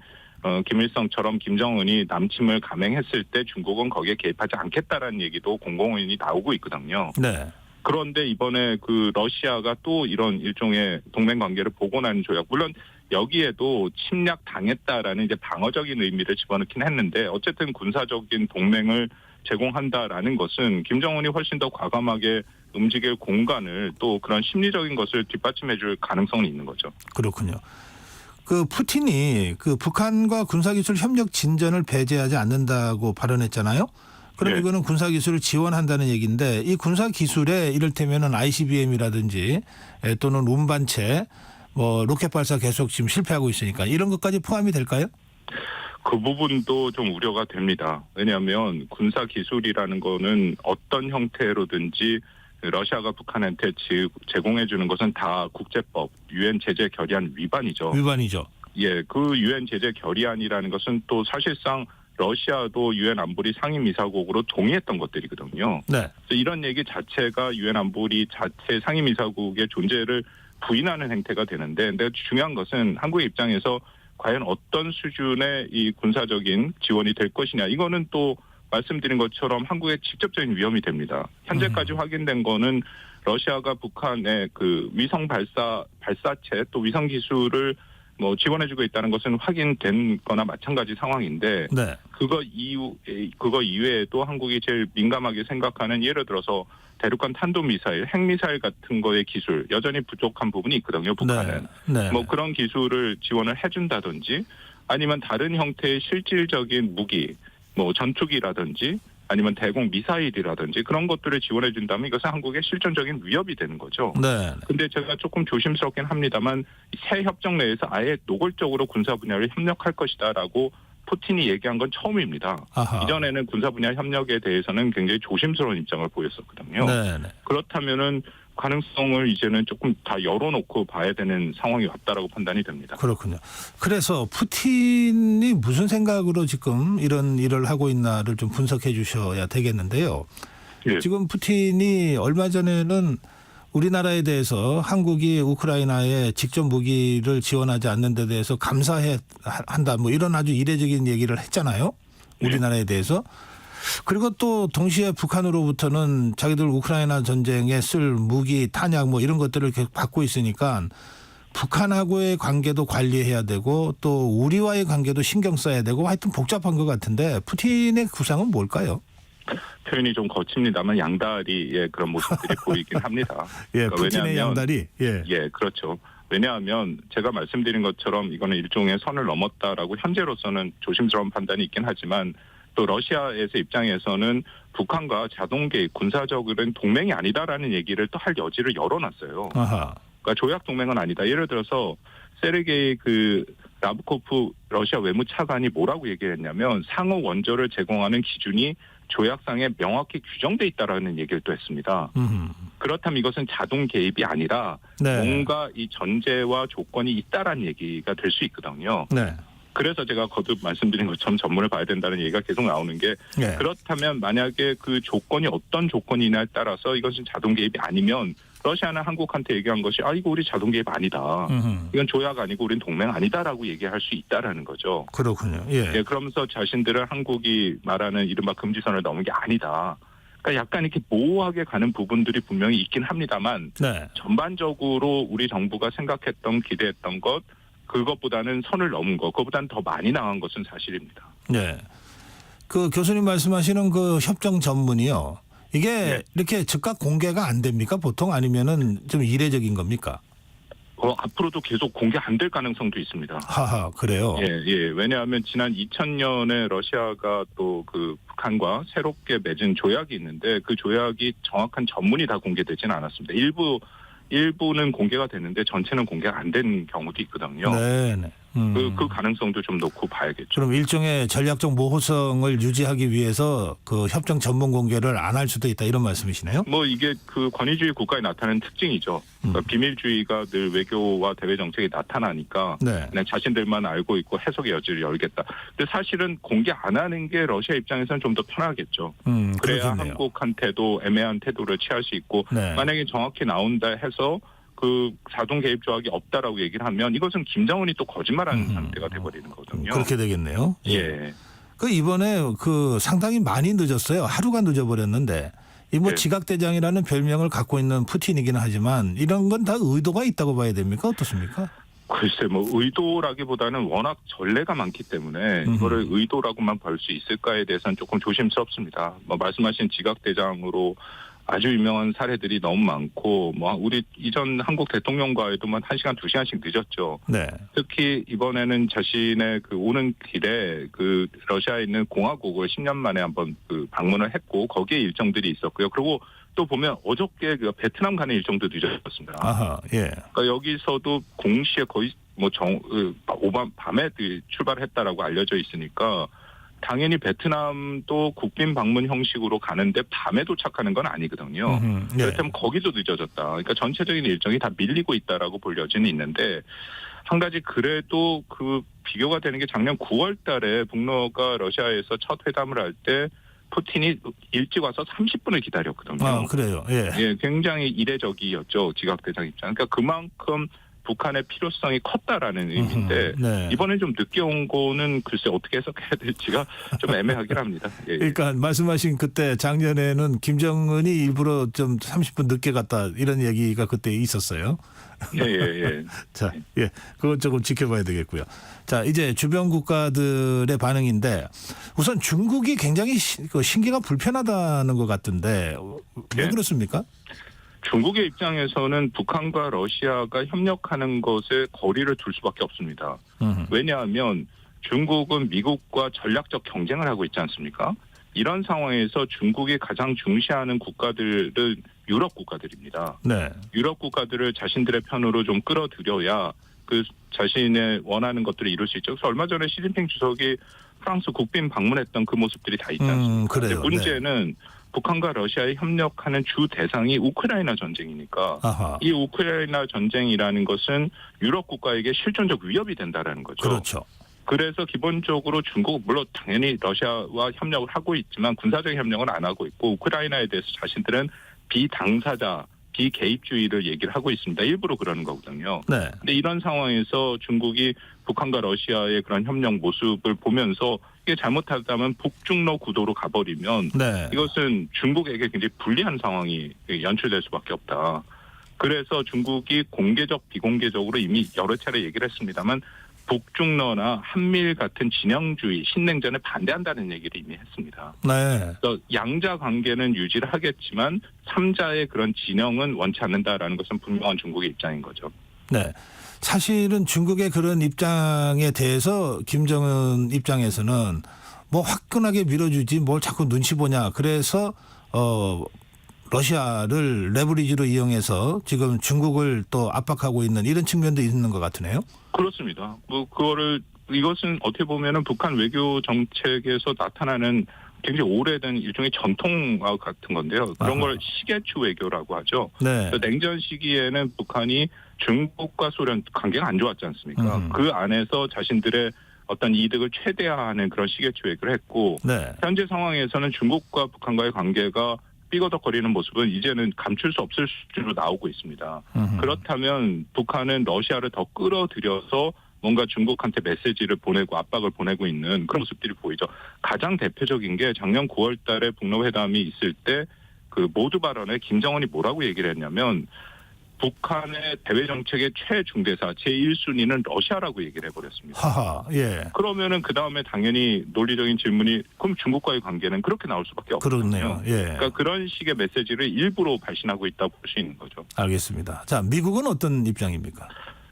김일성처럼 김정은이 남침을 감행했을 때 중국은 거기에 개입하지 않겠다라는 얘기도 공공연히 나오고 있거든요. 네. 그런데 이번에 그 러시아가 또 이런 일종의 동맹 관계를 복원하는 조약, 물론 여기에도 침략 당했다라는 이제 방어적인 의미를 집어넣긴 했는데 어쨌든 군사적인 동맹을 제공한다라는 것은 김정은이 훨씬 더 과감하게 움직일 공간을 또 그런 심리적인 것을 뒷받침해줄 가능성은 있는 거죠. 그렇군요. 그 푸틴이 그 북한과 군사기술 협력 진전을 배제하지 않는다고 발언했잖아요. 그럼 네. 이거는 군사 기술을 지원한다는 얘기인데 이 군사 기술에 이를테면은 ICBM이라든지 또는 운반체 뭐 로켓 발사 계속 지금 실패하고 있으니까 이런 것까지 포함이 될까요? 그 부분도 좀 우려가 됩니다. 왜냐하면 군사 기술이라는 거는 어떤 형태로든지 러시아가 북한한테 제공해 주는 것은 다 국제법, 유엔 제재 결의안 위반이죠. 위반이죠. 예, 그 유엔 제재 결의안이라는 것은 또 사실상 러시아도 유엔 안보리 상임이사국으로 동의했던 것들이거든요. 네. 그래서 이런 얘기 자체가 유엔 안보리 자체 상임이사국의 존재를 부인하는 행태가 되는데, 근데 중요한 것은 한국의 입장에서 과연 어떤 수준의 이 군사적인 지원이 될 것이냐. 이거는 또 말씀드린 것처럼 한국의 직접적인 위험이 됩니다. 현재까지 확인된 거는 러시아가 북한의 그 위성 발사체 또 위성 기술을 뭐 지원해주고 있다는 것은 확인된 거나 마찬가지 상황인데 네. 그거 이외에도 한국이 제일 민감하게 생각하는 예를 들어서 대륙간 탄도미사일, 핵미사일 같은 거의 기술 여전히 부족한 부분이 있거든요. 북한은. 네. 뭐 그런 기술을 지원을 해준다든지 아니면 다른 형태의 실질적인 무기, 뭐 전투기라든지 아니면 대공 미사일이라든지 그런 것들을 지원해 준다면 이것은 한국의 실존적인 위협이 되는 거죠. 네. 근데 제가 조금 조심스럽긴 합니다만 새 협정 내에서 아예 노골적으로 군사 분야를 협력할 것이다라고 푸틴이 얘기한 건 처음입니다. 아하. 이전에는 군사 분야 협력에 대해서는 굉장히 조심스러운 입장을 보였었거든요. 네. 그렇다면은 가능성을 이제는 조금 다 열어놓고 봐야 되는 상황이 왔다라고 판단이 됩니다. 그렇군요. 그래서 푸틴이 무슨 생각으로 지금 이런 일을 하고 있나를 좀 분석해 주셔야 되겠는데요. 예. 지금 푸틴이 얼마 전에는 우리나라에 대해서 한국이 우크라이나에 직접 무기를 지원하지 않는 데 대해서 감사해 한다 뭐 이런 아주 이례적인 얘기를 했잖아요. 우리나라에 대해서. 그리고 또 동시에 북한으로부터는 자기들 우크라이나 전쟁에 쓸 무기, 탄약 뭐 이런 것들을 계속 받고 있으니까 북한하고의 관계도 관리해야 되고 또 우리와의 관계도 신경 써야 되고 하여튼 복잡한 것 같은데 푸틴의 구상은 뭘까요? 표현이 좀 거칩니다만 양다리의 그런 모습들이 보이긴 합니다. 예, 그러니까 푸틴의 왜냐하면 양다리. 예. 예, 그렇죠. 왜냐하면 제가 말씀드린 것처럼 이거는 일종의 선을 넘었다라고 현재로서는 조심스러운 판단이 있긴 하지만 또 러시아에서 입장에서는 북한과 자동 개입, 군사적으로는 동맹이 아니다라는 얘기를 또 할 여지를 열어놨어요. 아하. 그러니까 조약 동맹은 아니다. 예를 들어서 세르게이 라브코프 러시아 외무차관이 뭐라고 얘기했냐면 상호 원조를 제공하는 기준이 조약상에 명확히 규정돼 있다라는 얘기를 또 했습니다. 그렇다면 이것은 자동 개입이 아니라 네. 뭔가 이 전제와 조건이 있다라는 얘기가 될 수 있거든요. 네. 그래서 제가 거듭 말씀드린 것처럼 전문을 봐야 된다는 얘기가 계속 나오는 게 네. 그렇다면 만약에 그 조건이 어떤 조건이냐에 따라서 이것은 자동 개입이 아니면 러시아는 한국한테 얘기한 것이 이거 우리 자동 개입 아니다. 이건 조약 아니고 우린 동맹 아니다라고 얘기할 수 있다라는 거죠. 그렇군요. 예. 예, 그러면서 자신들은 한국이 말하는 이른바 금지선을 넘은 게 아니다. 그러니까 약간 이렇게 모호하게 가는 부분들이 분명히 있긴 합니다만 네. 전반적으로 우리 정부가 생각했던 기대했던 것 그것보다는 선을 넘은 것, 그것보다는 더 많이 나간 것은 사실입니다. 네. 그 교수님 말씀하시는 그 협정 전문이요. 이게 네. 이렇게 즉각 공개가 안 됩니까? 보통 아니면은 좀 이례적인 겁니까? 앞으로도 계속 공개 안 될 가능성도 있습니다. 하하, 그래요. 예. 왜냐하면 지난 2000년에 러시아가 또 그 북한과 새롭게 맺은 조약이 있는데 그 조약이 정확한 전문이 다 공개되지는 않았습니다. 일부는 공개가 됐는데 전체는 공개가 안 된 경우도 있거든요. 네. 그 가능성도 좀 놓고 봐야겠죠. 그럼 일종의 전략적 모호성을 유지하기 위해서 그 협정 전문 공개를 안 할 수도 있다 이런 말씀이시네요? 뭐 이게 그 권위주의 국가에 나타나는 특징이죠. 그러니까 비밀주의가 늘 외교와 대외 정책에 나타나니까 네. 그냥 자신들만 알고 있고 해석의 여지를 열겠다. 근데 사실은 공개 안 하는 게 러시아 입장에서는 좀 더 편하겠죠. 그래야 그렇겠네요. 한국한테도 애매한 태도를 취할 수 있고 네. 만약에 정확히 나온다 해서 그 자동 개입 조약이 없다라고 얘기를 하면 이것은 김정은이 또 거짓말하는 상태가 돼버리는 거거든요. 그렇게 되겠네요. 예. 그 이번에 그 상당히 많이 늦었어요. 하루가 늦어버렸는데 이 뭐 네. 지각대장이라는 별명을 갖고 있는 푸틴이기는 하지만 이런 건 다 의도가 있다고 봐야 됩니까? 어떻습니까? 글쎄 뭐 의도라기보다는 워낙 전례가 많기 때문에 이거를 의도라고만 볼 수 있을까에 대해서는 조금 조심스럽습니다. 뭐 말씀하신 지각대장으로 아주 유명한 사례들이 너무 많고 뭐 우리 이전 한국 대통령과에도 1시간 2시간씩 늦었죠. 네. 특히 이번에는 자신의 그 오는 길에 그 러시아에 있는 공화국을 10년 만에 한번 그 방문을 했고 거기에 일정들이 있었고요. 그리고 또 보면 어저께 그 베트남 가는 일정도 늦어졌습니다. 아하, 예. 그러니까 여기서도 공시에 거의 뭐 밤에 출발했다라고 알려져 있으니까 당연히 베트남도 국빈 방문 형식으로 가는데 밤에 도착하는 건 아니거든요. 예. 그렇다면 거기도 늦어졌다. 그러니까 전체적인 일정이 다 밀리고 있다라고 볼 여지는 있는데 한 가지 그래도 그 비교가 되는 게 작년 9월 달에 북러가 러시아에서 첫 회담을 할 때 푸틴이 일찍 와서 30분을 기다렸거든요. 아, 그래요. 예. 예, 굉장히 이례적이었죠. 지각대장 입장. 그러니까 그만큼 북한의 필요성이 컸다라는 의미인데 네. 이번에 좀 늦게 온 거는 글쎄 어떻게 해석해야 될지가 좀 애매하긴 합니다. 예, 예. 그러니까 말씀하신 그때 작년에는 김정은이 일부러 좀 30분 늦게 갔다 이런 얘기가 그때 있었어요. 예, 예, 예. 자, 예, 그건 조금 지켜봐야 되겠고요. 자, 이제 주변 국가들의 반응인데 우선 중국이 굉장히 신기가 불편하다는 것 같은데 왜 네. 그렇습니까? 중국의 입장에서는 북한과 러시아가 협력하는 것에 거리를 둘 수밖에 없습니다. 왜냐하면 중국은 미국과 전략적 경쟁을 하고 있지 않습니까? 이런 상황에서 중국이 가장 중시하는 국가들은 유럽 국가들입니다. 네. 유럽 국가들을 자신들의 편으로 좀 끌어들여야 그 자신의 원하는 것들을 이룰 수 있죠. 그래서 얼마 전에 시진핑 주석이 프랑스 국빈 방문했던 그 모습들이 다 있지 않습니까? 그래요. 근데 문제는 북한과 러시아에 협력하는 주 대상이 우크라이나 전쟁이니까 아하. 이 우크라이나 전쟁이라는 것은 유럽 국가에게 실존적 위협이 된다라는 거죠. 그렇죠. 그래서 기본적으로 중국 물론 당연히 러시아와 협력을 하고 있지만 군사적 협력은 안 하고 있고 우크라이나에 대해서 자신들은 비당사자, 비개입주의를 얘기를 하고 있습니다. 일부러 그러는 거거든요. 네. 근데 이런 상황에서 중국이 북한과 러시아의 그런 협력 모습을 보면서 이게 잘못하다면 북중러 구도로 가버리면 네. 이것은 중국에게 굉장히 불리한 상황이 연출될 수밖에 없다. 그래서 중국이 공개적, 비공개적으로 이미 여러 차례 얘기를 했습니다만 북중러나 한미일 같은 진영주의, 신냉전에 반대한다는 얘기를 이미 했습니다. 네. 그래서 양자 관계는 유지를 하겠지만 3자의 그런 진영은 원치 않는다라는 것은 분명한 중국의 입장인 거죠. 네. 사실은 중국의 그런 입장에 대해서 김정은 입장에서는 뭐 화끈하게 밀어주지 뭘 자꾸 눈치 보냐. 그래서 러시아를 레버리지로 이용해서 지금 중국을 또 압박하고 있는 이런 측면도 있는 것 같으네요. 그렇습니다. 뭐 이것은 어떻게 보면은 북한 외교 정책에서 나타나는 굉장히 오래된 일종의 전통과 같은 건데요. 그런 걸 시계추 외교라고 하죠. 네. 냉전 시기에는 북한이 중국과 소련 관계가 안 좋았지 않습니까? 그 안에서 자신들의 어떤 이득을 최대화하는 그런 시계추 외교를 했고 네. 현재 상황에서는 중국과 북한과의 관계가 삐거덕거리는 모습은 이제는 감출 수 없을 수준으로 나오고 있습니다. 그렇다면 북한은 러시아를 더 끌어들여서 뭔가 중국한테 메시지를 보내고 압박을 보내고 있는 그런 모습들이 보이죠. 가장 대표적인 게 작년 9월 달에 북러 회담이 있을 때 그 모두 발언에 김정은이 뭐라고 얘기를 했냐면 북한의 대외 정책의 최중대사 제1순위는 러시아라고 얘기를 해버렸습니다. 하하. 예. 그러면은 그 다음에 당연히 논리적인 질문이 그럼 중국과의 관계는 그렇게 나올 수밖에 없거든요. 그렇네요. 예. 그러니까 그런 식의 메시지를 일부러 발신하고 있다고 볼 수 있는 거죠. 알겠습니다. 자, 미국은 어떤 입장입니까?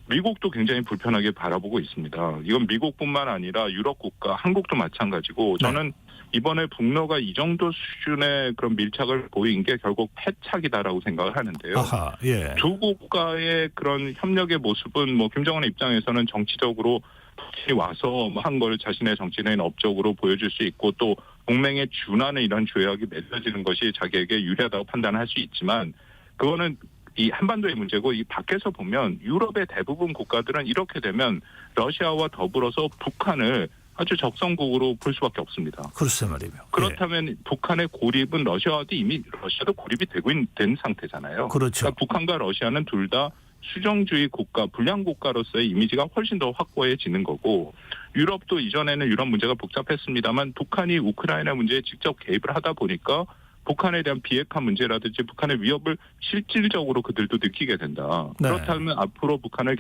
미국도 굉장히 불편하게 바라보고 있습니다. 이건 미국뿐만 아니라 유럽 국가, 한국도 마찬가지고 저는 이번에 북러가 이 정도 수준의 그런 밀착을 보인 게 결국 패착이다라고 생각을 하는데요. 아하. 예. 두 국가의 그런 협력의 모습은 뭐 김정은의 입장에서는 정치적으로 푸틴이 와서 한 걸 자신의 정치적인 업적으로 보여줄 수 있고 또 동맹에 준하는 이런 조약이 맺어지는 것이 자기에게 유리하다고 판단할 수 있지만 그거는 이 한반도의 문제고 이 밖에서 보면 유럽의 대부분 국가들은 이렇게 되면 러시아와 더불어서 북한을 아주 적성국으로 볼 수밖에 없습니다. 글쎄 말이며. 그렇다면 북한의 고립은 러시아도 이미 러시아도 고립이 된 상태잖아요. 그렇죠. 그러니까 북한과 러시아는 둘 다 수정주의 국가, 불량 국가로서의 이미지가 훨씬 더 확고해지는 거고 유럽도 이전에는 유럽 문제가 복잡했습니다만 북한이 우크라이나 문제에 직접 개입을 하다 보니까 북한에 대한 비핵화 문제라든지 북한의 위협을 실질적으로 그들도 느끼게 된다. 네. 그렇다면 앞으로 북한을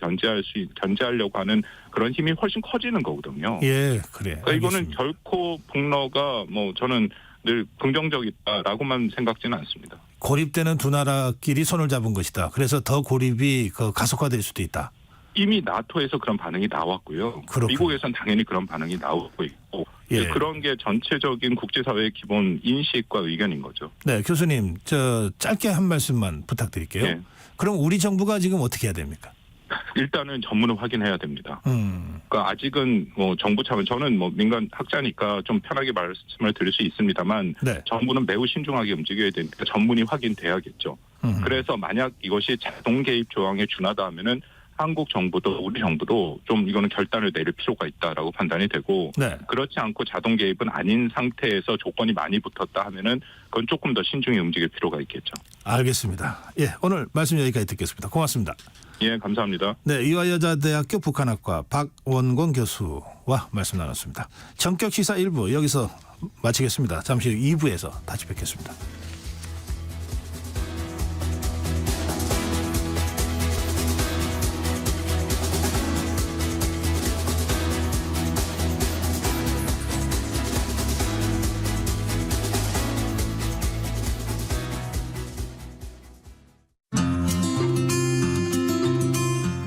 견제하려고 하는 그런 힘이 훨씬 커지는 거거든요. 예, 그래. 그러니까 이거는 알겠습니다. 결코 북러가 뭐 저는 늘 긍정적이다라고만 생각지는 않습니다. 고립되는 두 나라끼리 손을 잡은 것이다. 그래서 더 고립이 가속화될 수도 있다. 이미 나토에서 그런 반응이 나왔고요. 그렇군요. 미국에선 당연히 그런 반응이 나오고 있고 예. 그런 게 전체적인 국제사회의 기본 인식과 의견인 거죠. 네, 교수님, 짧게 한 말씀만 부탁드릴게요. 예. 그럼 우리 정부가 지금 어떻게 해야 됩니까? 일단은 전문을 확인해야 됩니다. 그러니까 아직은 정부 차원 저는 민간 학자니까 좀 편하게 말씀을 드릴 수 있습니다만 네. 정부는 매우 신중하게 움직여야 되니까 전문이 확인돼야겠죠. 그래서 만약 이것이 자동 개입 조항에 준하다 하면은 한국 정부도 우리 정부도 좀 이거는 결단을 내릴 필요가 있다라고 판단이 되고 네. 그렇지 않고 자동 개입은 아닌 상태에서 조건이 많이 붙었다 하면은 그건 조금 더 신중히 움직일 필요가 있겠죠. 알겠습니다. 예, 오늘 말씀 여기까지 듣겠습니다. 고맙습니다. 예, 감사합니다. 네, 이화여자대학교 북한학과 박원권 교수와 말씀 나눴습니다. 전격시사 1부 여기서 마치겠습니다. 잠시 후 2부에서 다시 뵙겠습니다.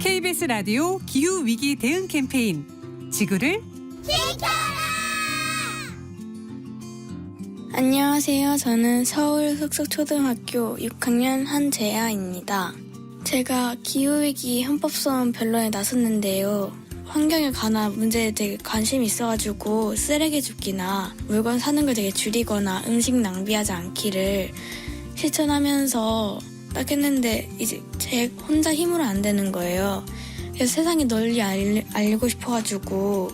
KBS 라디오 기후위기 대응 캠페인 지구를 안녕하세요. 저는 서울 흑석초등학교 6학년 한재아입니다. 제가 기후위기 헌법소원 변론에 나섰는데요. 환경에 관한 문제에 되게 관심이 있어가지고 쓰레기 줍기나 물건 사는 걸 되게 줄이거나 음식 낭비하지 않기를 실천하면서 딱 했는데 이제 제 혼자 힘으로 안 되는 거예요. 그래서 세상에 널리 알리고 싶어가지고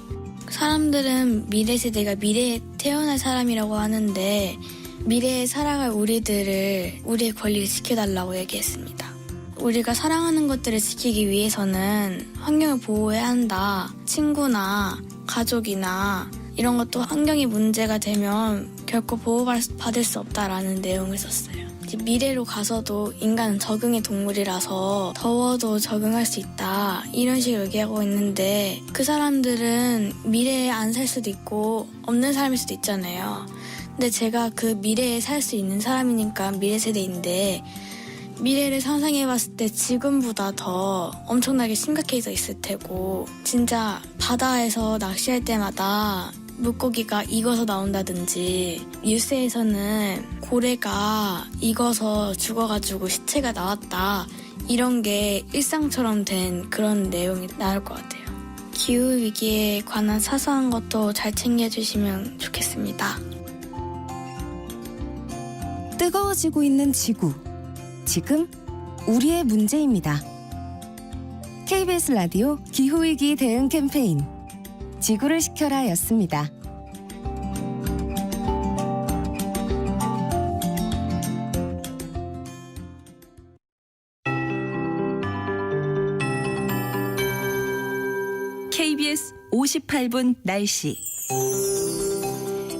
사람들은 미래 세대가 미래에 태어날 사람이라고 하는데 미래에 살아갈 우리의 권리를 지켜달라고 얘기했습니다. 우리가 사랑하는 것들을 지키기 위해서는 환경을 보호해야 한다. 친구나 가족이나 이런 것도 환경이 문제가 되면 결코 보호받을 수 없다라는 내용을 썼어요. 미래로 가서도 인간은 적응의 동물이라서 더워도 적응할 수 있다 이런 식으로 얘기하고 있는데 그 사람들은 미래에 안 살 수도 있고 없는 사람일 수도 있잖아요. 근데 제가 그 미래에 살 수 있는 사람이니까 미래 세대인데 미래를 상상해봤을 때 지금보다 더 엄청나게 심각해져 있을 테고 진짜 바다에서 낚시할 때마다 물고기가 익어서 나온다든지 뉴스에서는 고래가 익어서 죽어가지고 시체가 나왔다 이런 게 일상처럼 된 그런 내용이 나올 것 같아요. 기후위기에 관한 사소한 것도 잘 챙겨주시면 좋겠습니다. 뜨거워지고 있는 지구. 지금 우리의 문제입니다. KBS 라디오 기후위기 대응 캠페인 지구를 지켜라 였습니다. KBS 58분 날씨.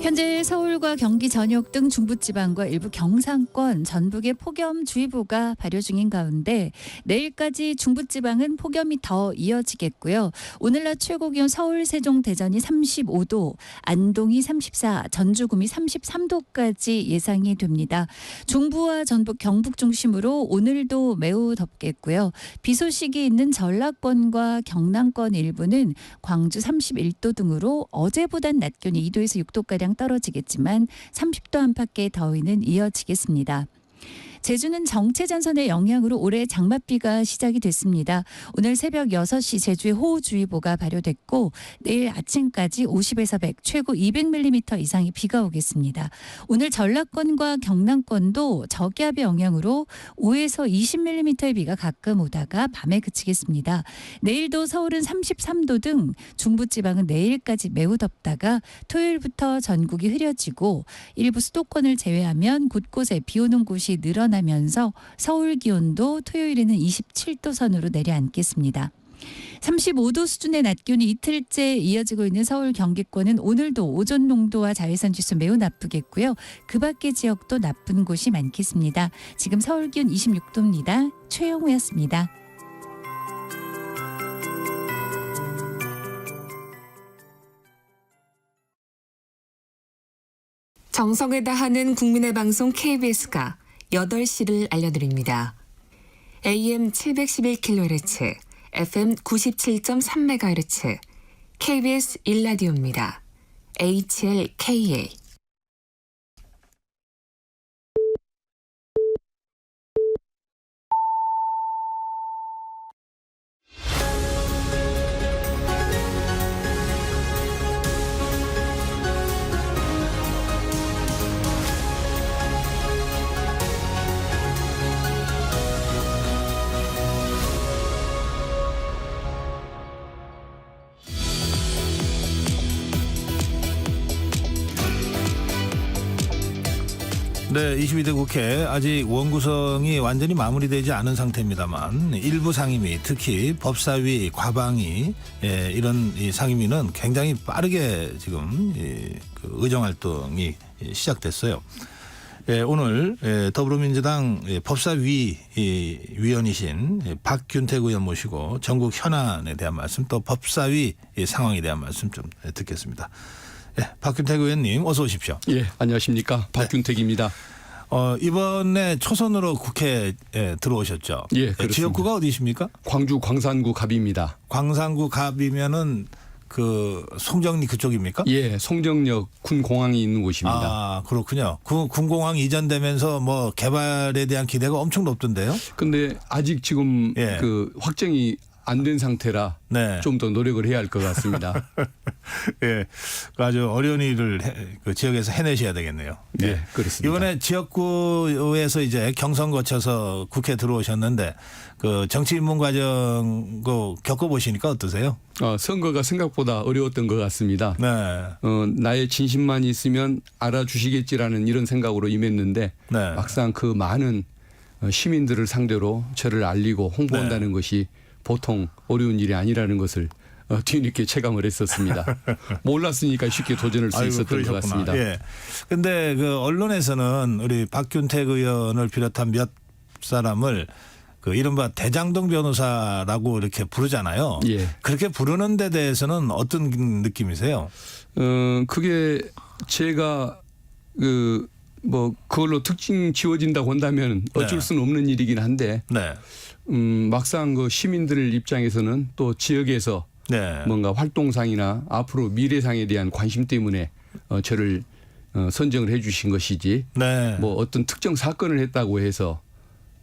현재 서울과 경기 전역 등 중부지방과 일부 경상권, 전북에 폭염주의보가 발효 중인 가운데 내일까지 중부지방은 폭염이 더 이어지겠고요. 오늘 낮 최고기온 서울, 세종, 대전이 35도, 안동이 34, 전주구미 33도까지 예상이 됩니다. 중부와 전북, 경북 중심으로 오늘도 매우 덥겠고요. 비 소식이 있는 전라권과 경남권 일부는 광주 31도 등으로 어제보단 낮 기온이 2도에서 6도가량 떨어지겠지만 30도 안팎의 더위는 이어지겠습니다. 제주는 정체전선의 영향으로 올해 장맛비가 시작이 됐습니다. 오늘 새벽 6시 제주에 호우주의보가 발효됐고 내일 아침까지 50에서 100, 최고 200mm 이상의 비가 오겠습니다. 오늘 전라권과 경남권도 저기압의 영향으로 5에서 20mm의 비가 가끔 오다가 밤에 그치겠습니다. 내일도 서울은 33도 등 중부지방은 내일까지 매우 덥다가 토요일부터 전국이 흐려지고 일부 수도권을 제외하면 곳곳에 비 오는 곳이 늘어나면서 서울 기온도 토요일에는 27도 선으로 내려앉겠습니다. 35도 수준의 낮 기온이 이틀째 이어지고 있는 서울 경기권은 오늘도 오존 농도와 자외선 지수 매우 나쁘겠고요. 그 밖의 지역도 나쁜 곳이 많겠습니다. 지금 서울 기온 26도입니다. 최영우였습니다. 정성을 다하는 국민의 방송 KBS가 8시를 알려드립니다. AM 711kHz, FM 97.3MHz, KBS 1라디오입니다. HLKA. 네, 22대 국회 아직 원구성이 완전히 마무리되지 않은 상태입니다만 일부 상임위, 특히 법사위, 과방위 이런 이 상임위는 굉장히 빠르게 지금 그 의정 활동이 시작됐어요. 오늘 더불어민주당 법사위 위원이신 박균택 의원 모시고 전국 현안에 대한 말씀, 또 법사위 상황에 대한 말씀 좀 듣겠습니다. 박균택 의원님 어서 오십시오. 예, 안녕하십니까. 박균택입니다. 이번에 초선으로 국회에 들어오셨죠? 예, 그렇습니다. 지역구가 어디십니까? 광주 광산구 갑입니다. 광산구 갑이면은 그 송정리 그쪽입니까? 예, 송정역 군공항이 있는 곳입니다. 아, 그렇군요. 군공항 이전되면서 뭐 개발에 대한 기대가 엄청 높던데요? 근데 아직 지금 예. 그 확정이 안 된 상태라 네. 좀 더 노력을 해야 할 것 같습니다. 예, 아주 어려운 일을 그 지역에서 해내셔야 되겠네요. 예, 그렇습니다. 이번에 지역구에서 이제 경선 거쳐서 국회 들어오셨는데 그 정치 입문 과정 겪어보시니까 어떠세요? 선거가 생각보다 어려웠던 것 같습니다. 네. 나의 진심만 있으면 알아주시겠지라는 이런 생각으로 임했는데 네. 막상 그 많은 시민들을 상대로 저를 알리고 홍보한다는 것이 보통 어려운 일이 아니라는 것을 뒤늦게 체감을 했었습니다. 몰랐으니까 쉽게 도전할 수 있었던 그러셨구나. 것 같습니다. 예. 근데 그 언론에서는 우리 박균택 의원을 비롯한 몇 사람을 그 이른바 대장동 변호사라고 이렇게 부르잖아요. 예. 그렇게 부르는 데 대해서는 어떤 느낌이세요? 그게 제가 그걸로 특징 지어진다고 한다면 어쩔 수는 없는 일이긴 한데 네. 막상 그 시민들 입장에서는 또 지역에서 네. 뭔가 활동상이나 앞으로 미래상에 대한 관심 때문에 저를 선정을 해 주신 것이지 네. 뭐 어떤 특정 사건을 했다고 해서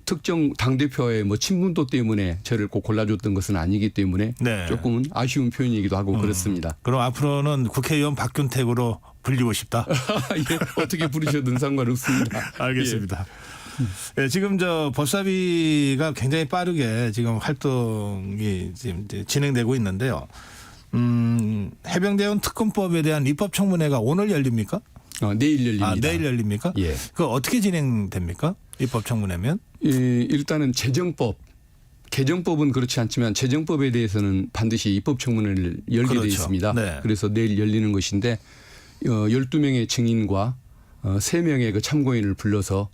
특정 당대표의 뭐 친분도 때문에 저를 꼭 골라줬던 것은 아니기 때문에 네. 조금은 아쉬운 표현이기도 하고 그렇습니다. 그럼 앞으로는 국회의원 박균택으로 불리고 싶다? 예, 어떻게 부르셔든 상관없습니다. 알겠습니다. 예, 지금 저 법사위가 굉장히 빠르게 지금 활동이 지금 이제 진행되고 있는데요. 해병대원 특검법에 대한 입법청문회가 오늘 열립니까? 내일 열립니다. 아, 내일 열립니까? 예. 그 어떻게 진행됩니까? 입법청문회면? 일단은 개정법은 그렇지 않지만 재정법에 대해서는 반드시 입법청문회를 열게 그렇죠. 돼 있습니다. 네. 그래서 내일 열리는 것인데 12명의 증인과 3명의 그 참고인을 불러서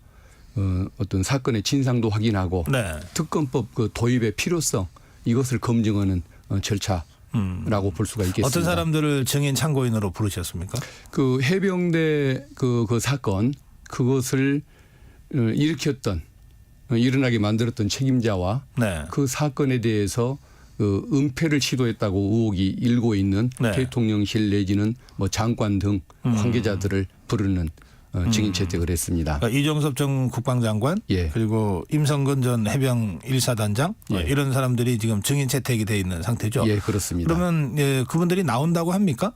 어떤 사건의 진상도 확인하고 네. 특검법 그 도입의 필요성 이것을 검증하는 절차라고 볼 수가 있겠습니다. 어떤 사람들을 증인 참고인으로 부르셨습니까? 그 해병대 그 사건 그것을 일으켰던 일어나게 만들었던 책임자와 네. 그 사건에 대해서 그 은폐를 시도했다고 의혹이 일고 있는 네. 대통령실 내지는 뭐 장관 등 관계자들을 부르는 증인 채택을 했습니다. 그러니까 이종섭 전 국방장관 예. 그리고 임성근 전 해병 1사단장 예. 이런 사람들이 지금 증인 채택이 돼 있는 상태죠. 예, 그렇습니다. 그러면 그분들이 나온다고 합니까?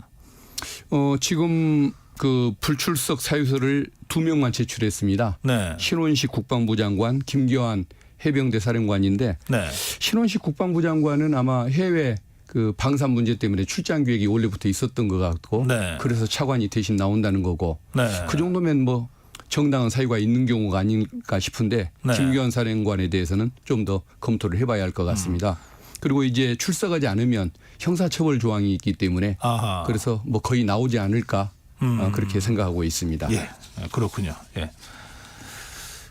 지금 그 불출석 사유서를 2명만 제출했습니다. 네. 신원식 국방부 장관, 김교환 해병대 사령관인데 네. 신원식 국방부 장관은 아마 해외 그 방산 문제 때문에 출장 계획이 원래부터 있었던 것 같고 네. 그래서 차관이 대신 나온다는 거고 네. 그 정도면 뭐 정당한 사유가 있는 경우가 아닐까 싶은데 네. 김교환 사령관에 대해서는 좀 더 검토를 해봐야 할 것 같습니다. 그리고 이제 출석하지 않으면 형사처벌 조항이 있기 때문에 아하. 그래서 뭐 거의 나오지 않을까 그렇게 생각하고 있습니다. 예, 그렇군요. 예.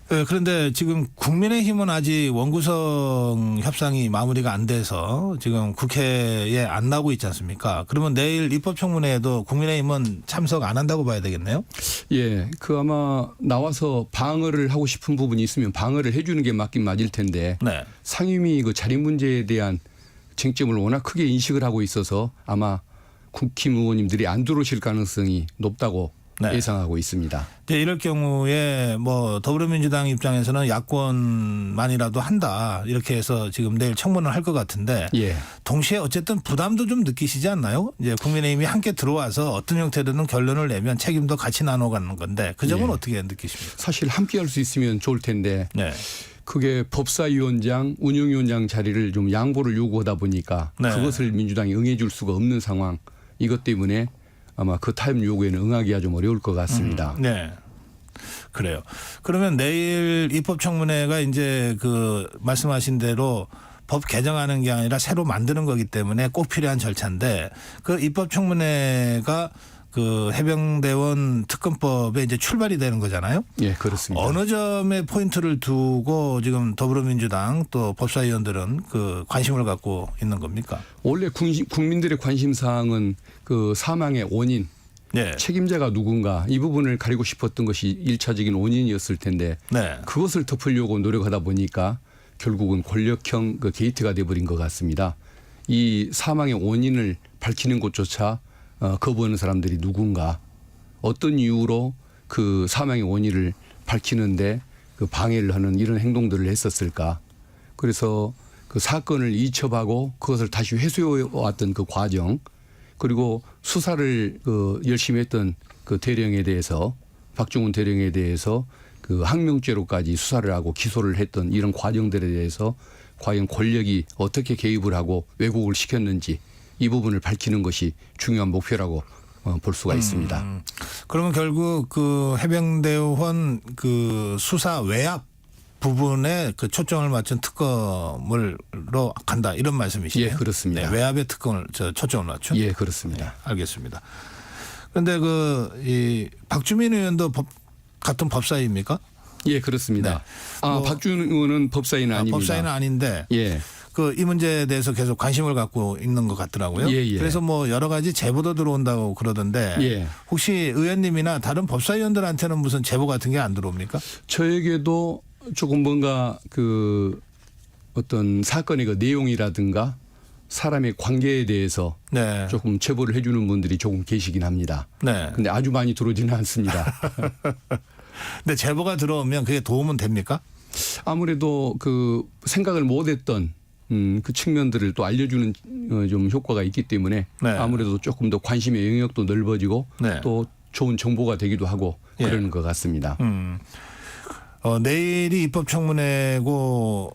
그런데 지금 국민의힘은 아직 원구성 협상이 마무리가 안 돼서 지금 국회에 안 나오고 있지 않습니까? 그러면 내일 입법청문회에도 국민의힘은 참석 안 한다고 봐야 되겠네요. 예, 그 아마 나와서 방어를 하고 싶은 부분이 있으면 방어를 해주는 게 맞긴 맞을 텐데 네. 상임위 그 자리 문제에 대한 쟁점을 워낙 크게 인식을 하고 있어서 아마 국힘 의원님들이 안 들어오실 가능성이 높다고 네. 예상하고 있습니다. 이제 이럴 경우에 뭐 더불어민주당 입장에서는 야권만이라도 한다 이렇게 해서 지금 내일 청문을 할 것 같은데 예. 동시에 어쨌든 부담도 좀 느끼시지 않나요? 이제 국민의힘이 함께 들어와서 어떤 형태로든 결론을 내면 책임도 같이 나눠가는 건데 그 점은 예. 어떻게 느끼십니까? 사실 함께 할 수 있으면 좋을 텐데 네. 그게 법사위원장, 운영위원장 자리를 좀 양보를 요구하다 보니까 네. 그것을 민주당이 응해줄 수가 없는 상황. 이것 때문에 아마 그 타임 요구에는 응하기가 좀 어려울 것 같습니다. 네. 그래요. 그러면 내일 입법청문회가 이제 그 말씀하신 대로 법 개정하는 게 아니라 새로 만드는 거기 때문에 꼭 필요한 절차인데 그 입법청문회가 그 해병대원 특검법에 이제 출발이 되는 거잖아요. 예, 그렇습니다. 어느 점에 포인트를 두고 지금 더불어민주당 또 법사위원들은 그 관심을 갖고 있는 겁니까? 원래 국민들의 관심 사항은 그 사망의 원인, 네. 책임자가 누군가 이 부분을 가리고 싶었던 것이 1차적인 원인이었을 텐데 네. 그것을 덮으려고 노력하다 보니까 결국은 권력형 그 게이트가 돼버린 것 같습니다. 이 사망의 원인을 밝히는 것조차 거부하는 사람들이 누군가 어떤 이유로 그 사망의 원인을 밝히는데 그 방해를 하는 이런 행동들을 했었을까. 그래서 그 사건을 이첩하고 그것을 다시 회수해 왔던 그 과정 그리고 수사를 그 열심히 했던 그 대령에 대해서 박종훈 대령에 대해서 그 항명죄로까지 수사를 하고 기소를 했던 이런 과정들에 대해서 과연 권력이 어떻게 개입을 하고 왜곡을 시켰는지 이 부분을 밝히는 것이 중요한 목표라고 볼 수가 있습니다. 그러면 결국 그 해병대원 그 수사 외압 부분에 그 초점을 맞춘 특검으로 간다 이런 말씀이시죠? 예, 그렇습니다. 네, 외압의 특검을 초점을 맞춘? 예, 그렇습니다. 네, 알겠습니다. 그런데 이 박주민 의원도 같은 법사위입니까? 예, 그렇습니다. 네. 뭐 박주민 의원은 법사위는 아닙니다. 법사위는 아닌데 예. 그 이 문제에 대해서 계속 관심을 갖고 있는 것 같더라고요. 예, 예. 그래서 뭐 여러 가지 제보도 들어온다고 그러던데 예. 혹시 의원님이나 다른 법사위원들한테는 무슨 제보 같은 게 안 들어옵니까? 저에게도 조금 뭔가 그 어떤 사건의 그 내용이라든가 사람의 관계에 대해서 네. 조금 제보를 해주는 분들이 조금 계시긴 합니다. 네. 근데 아주 많이 들어오지는 않습니다. 근데 제보가 들어오면 그게 도움은 됩니까? 아무래도 그 생각을 못했던 그 측면들을 또 알려주는 좀 효과가 있기 때문에 네. 아무래도 조금 더 관심의 영역도 넓어지고 네. 또 좋은 정보가 되기도 하고 예. 그러는 것 같습니다. 내일이 입법청문회고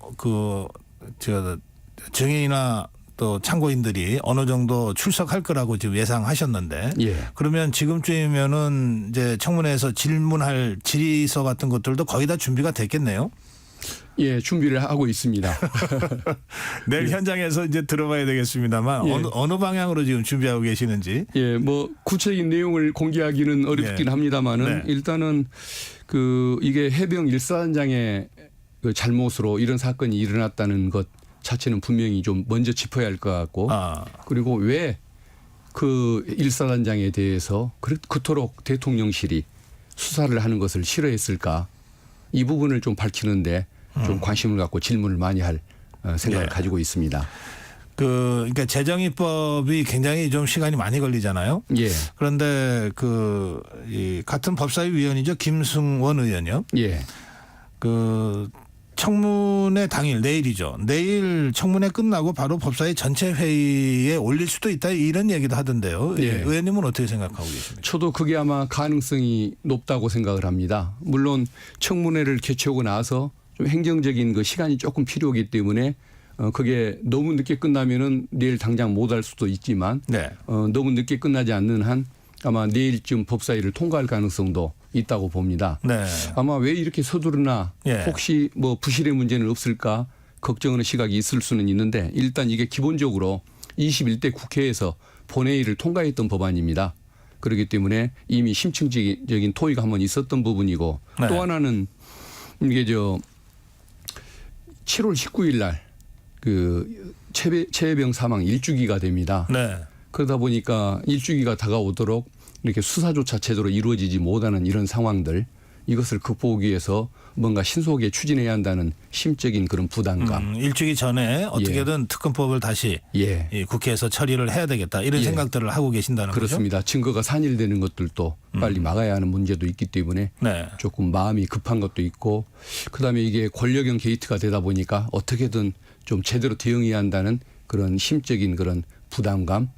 증인이나 또 참고인들이 어느 정도 출석할 거라고 지금 예상하셨는데 예. 그러면 지금쯤이면은 이제 청문회에서 질문할 질의서 같은 것들도 거의 다 준비가 됐겠네요. 예, 준비를 하고 있습니다. 내일 현장에서 이제 들어봐야 되겠습니다만 예. 어느 방향으로 지금 준비하고 계시는지. 예, 뭐 구체적인 내용을 공개하기는 어렵긴 예. 합니다만은 네. 일단은 그 이게 해병 일사단장의 그 잘못으로 이런 사건이 일어났다는 것 자체는 분명히 좀 먼저 짚어야 할 것 같고 그리고 왜 그 일사단장에 대해서 그토록 대통령실이 수사를 하는 것을 싫어했을까 이 부분을 좀 밝히는데 좀 관심을 갖고 질문을 많이 할 생각을 예. 가지고 있습니다. 그러니까 재정입법이 굉장히 좀 시간이 많이 걸리잖아요. 예. 그런데 이 같은 법사위 위원이죠. 김승원 의원이요. 예. 그 청문회 당일 내일이죠. 내일 청문회 끝나고 바로 법사위 전체 회의에 올릴 수도 있다 이런 얘기도 하던데요. 예. 의원님은 어떻게 생각하고 계십니까? 저도 그게 아마 가능성이 높다고 생각을 합니다. 물론 청문회를 개최하고 나서 좀 행정적인 그 시간이 조금 필요하기 때문에 그게 너무 늦게 끝나면은 내일 당장 못 할 수도 있지만 네. 너무 늦게 끝나지 않는 한 아마 내일쯤 법사위를 통과할 가능성도 있다고 봅니다. 네. 아마 왜 이렇게 서두르나 예. 혹시 뭐 부실의 문제는 없을까 걱정하는 시각이 있을 수는 있는데 일단 이게 기본적으로 21대 국회에서 본회의를 통과했던 법안입니다. 그렇기 때문에 이미 심층적인 토의가 한번 있었던 부분이고 네. 또 하나는 이게 7월 19일 날 그 최혜병 사망 1주기가 됩니다. 네. 그러다 보니까 1주기가 다가오도록 이렇게 수사조차 제대로 이루어지지 못하는 이런 상황들, 이것을 극복하기 위해서 뭔가 신속하게 추진해야 한다는 심적인 그런 부담감. 일주기 전에 어떻게든 특검법을 다시 예. 이 국회에서 처리를 해야 되겠다 이런 예. 생각들을 하고 계신다는 그렇습니다. 증거가 산일되는 것들도 빨리 막아야 하는 문제도 있기 때문에 거죠? 네. 조금 마음이 급한 것도 있고, 그다음에 이게 권력형 게이트가 되다 보니까 어떻게든 좀 제대로 대응해야 한다는 그런 심적인 그런 부담감,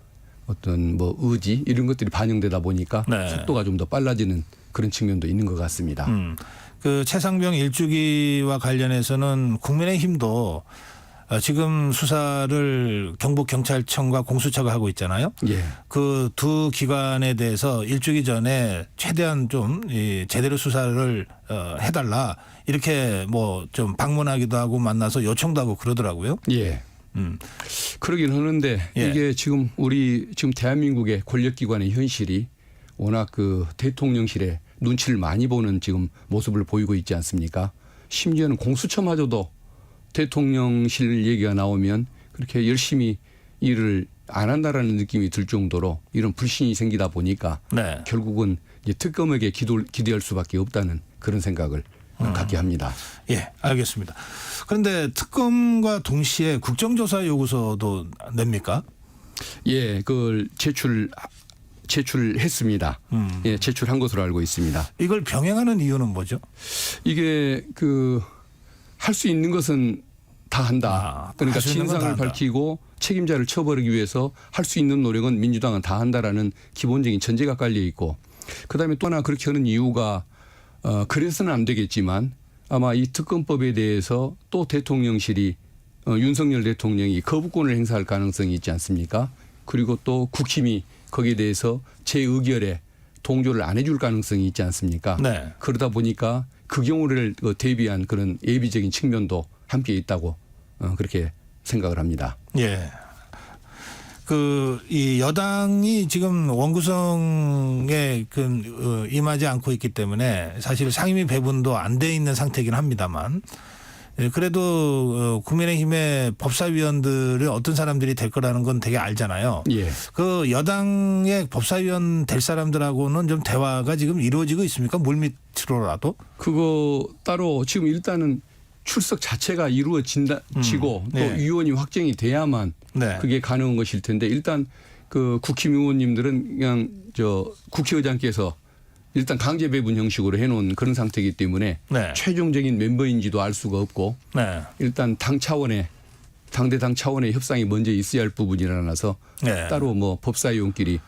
어떤 뭐 의지 이런 것들이 반영되다 보니까 네. 속도가 좀 더 빨라지는 그런 측면도 있는 것 같습니다. 그 최상병 일주기와 관련해서는 국민의힘도 지금 수사를 경북경찰청과 공수처가 하고 있잖아요. 예. 그 두 기관에 대해서 일주기 전에 최대한 좀 제대로 수사를 해달라 이렇게 뭐 좀 방문하기도 하고 만나서 요청도 하고 그러더라고요. 예. 그러긴 하는데 예. 이게 지금 우리 지금 대한민국의 권력기관의 현실이 워낙 그 대통령실에 눈치를 많이 보는 지금 모습을 보이고 있지 않습니까? 심지어는 공수처마저도 대통령실 얘기가 나오면 그렇게 열심히 일을 안 한다라는 느낌이 들 정도로 이런 불신이 생기다 보니까 네. 결국은 이제 특검에게 기대할 수밖에 없다는 그런 생각을 갖게 합니다. 예, 알겠습니다. 그런데 특검과 동시에 국정조사 요구서도 냅니까? 예, 그걸 제출했습니다. 예, 제출한 것으로 알고 있습니다. 이걸 병행하는 이유는 뭐죠? 이게 그 할 수 있는 것은 다 한다. 그러니까 할수 있는 건다 진상을 한다. 밝히고 책임자를 처벌하기 위해서 할 수 있는 노력은 민주당은 다 한다라는 기본적인 전제가 깔려 있고, 그다음에 또 하나 그렇게 하는 이유가 그래서는 안 되겠지만 아마 이 특검법에 대해서 또 대통령실이 윤석열 대통령이 거부권을 행사할 가능성이 있지 않습니까? 그리고 또 국힘이 거기에 대해서 제 의결에 동조를 안 해줄 가능성이 있지 않습니까? 네. 그러다 보니까 그 경우를 대비한 그런 예비적인 측면도 함께 있다고 그렇게 생각을 합니다. 예. 이 여당이 지금 원구성에 임하지 않고 있기 때문에 사실 상임위 배분도 안 돼 있는 상태이긴 합니다만, 그래도 국민의힘의 법사위원들이 어떤 사람들이 될 거라는 건 되게 알잖아요. 예. 그 여당의 법사위원 될 사람들하고는 좀 대화가 지금 이루어지고 있습니까? 물밑으로라도? 그거 따로 지금 일단은 출석 자체가 이루어지고 또 네. 위원이 확정이 돼야만 네. 그게 가능한 것일 텐데, 일단 그 국힘 의원님들은 그냥 국회의장께서 일단 강제 배분 형식으로 해놓은 그런 상태이기 때문에 네. 최종적인 멤버인지도 알 수가 없고, 네. 일단 당대당 차원의 협상이 먼저 있어야 할 부분이라서 네. 따로 뭐 법사위원끼리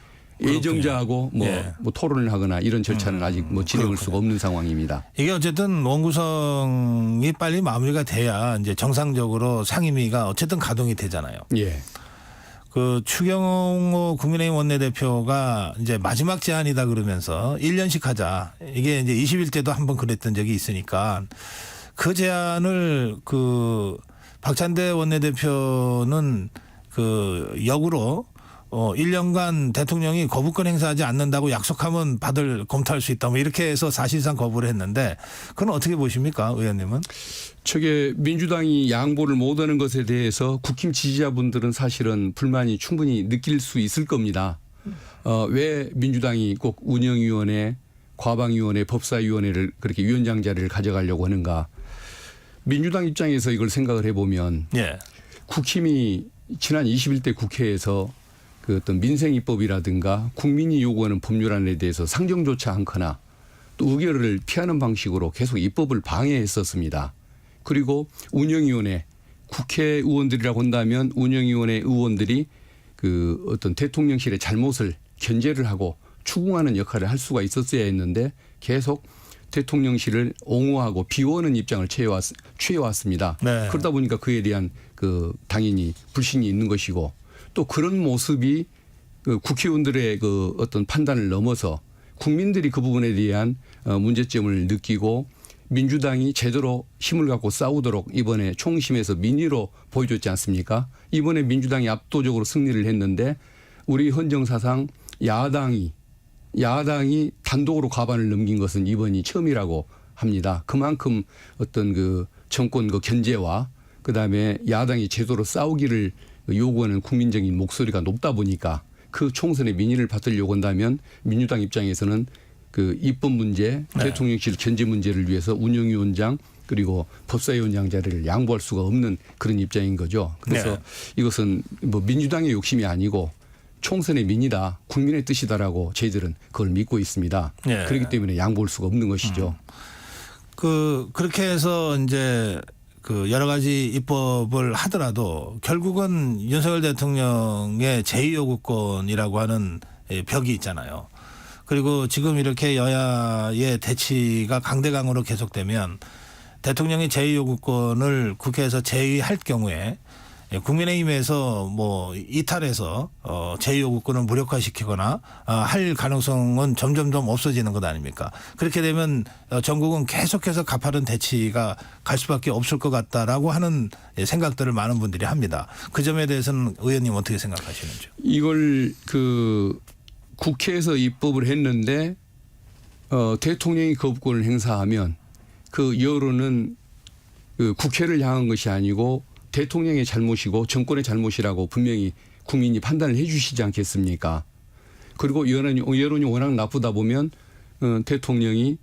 예정자하고 뭐 토론을 하거나 이런 절차는 아직 뭐 진행할 수가 없는 상황입니다. 이게 어쨌든 원구성이 빨리 마무리가 돼야 이제 정상적으로 상임위가 어쨌든 가동이 되잖아요. 예. 그 추경호 국민의힘 원내대표가 이제 마지막 제안이다 그러면서 1년씩 하자. 이게 이제 21대도 한번 그랬던 적이 있으니까 그 제안을 박찬대 원내대표는 역으로 1년간 대통령이 거부권 행사하지 않는다고 약속하면 검토할 수 있다. 뭐 이렇게 해서 사실상 거부를 했는데, 그건 어떻게 보십니까, 의원님은? 저게 민주당이 양보를 못하는 것에 대해서 국힘 지지자분들은 사실은 불만이 충분히 느낄 수 있을 겁니다. 왜 민주당이 꼭 운영위원회, 과방위원회, 법사위원회를 그렇게 위원장 자리를 가져가려고 하는가? 민주당 입장에서 이걸 생각을 해보면 예. 국힘이 지난 21대 국회에서 그 어떤 민생 입법이라든가 국민이 요구하는 법률안에 대해서 상정조차 않거나 또 의결을 피하는 방식으로 계속 입법을 방해했었습니다. 그리고 운영위원회, 국회의원들이라고 한다면 운영위원회 의원들이 그 어떤 대통령실의 잘못을 견제를 하고 추궁하는 역할을 할 수가 있었어야 했는데 계속 대통령실을 옹호하고 비호하는 입장을 취해왔습니다. 네. 그러다 보니까 그에 대한 당연히 불신이 있는 것이고, 또 그런 모습이 국회의원들의 어떤 판단을 넘어서 국민들이 그 부분에 대한 문제점을 느끼고 민주당이 제대로 힘을 갖고 싸우도록 이번에 총심에서 민의로 보여줬지 않습니까? 이번에 민주당이 압도적으로 승리를 했는데 우리 헌정사상 야당이 단독으로 과반을 넘긴 것은 이번이 처음이라고 합니다. 그만큼 어떤 그 정권 그 견제와 그다음에 야당이 제도로 싸우기를 요구하는 국민적인 목소리가 높다 보니까 그 총선의 민의를 받으려고 한다면 민주당 입장에서는 그 입법 문제, 네. 대통령실 견제 문제를 위해서 운영위원장 그리고 법사위원장 자리를 양보할 수가 없는 그런 입장인 거죠. 그래서 네. 이것은 뭐 민주당의 욕심이 아니고 총선의 민의다, 국민의 뜻이다라고 저희들은 그걸 믿고 있습니다. 네. 그렇기 때문에 양보할 수가 없는 것이죠. 그렇게 해서 이제 그 여러 가지 입법을 하더라도 결국은 윤석열 대통령의 제2요구권이라고 하는 벽이 있잖아요. 그리고 지금 이렇게 여야의 대치가 강대강으로 계속되면 대통령이 제2요구권을 국회에서 제의할 경우에 국민의힘에서 뭐 이탈해서 제2요구권을 무력화시키거나 할 가능성은 점점점 없어지는 것 아닙니까? 그렇게 되면 전국은 계속해서 가파른 대치가 갈 수밖에 없을 것 같다라고 하는 생각들을 많은 분들이 합니다. 그 점에 대해서는 의원님 어떻게 생각하시는지요? 이걸 그 국회에서 입법을 했는데 대통령이 거부권을 행사하면 그 여론은 그 국회를 향한 것이 아니고 대통령의 잘못이고 정권의 잘못이라고 분명히 국민이 판단을 해 주시지 않겠습니까? 그리고 여론이 워낙 나쁘다 보면 대통령이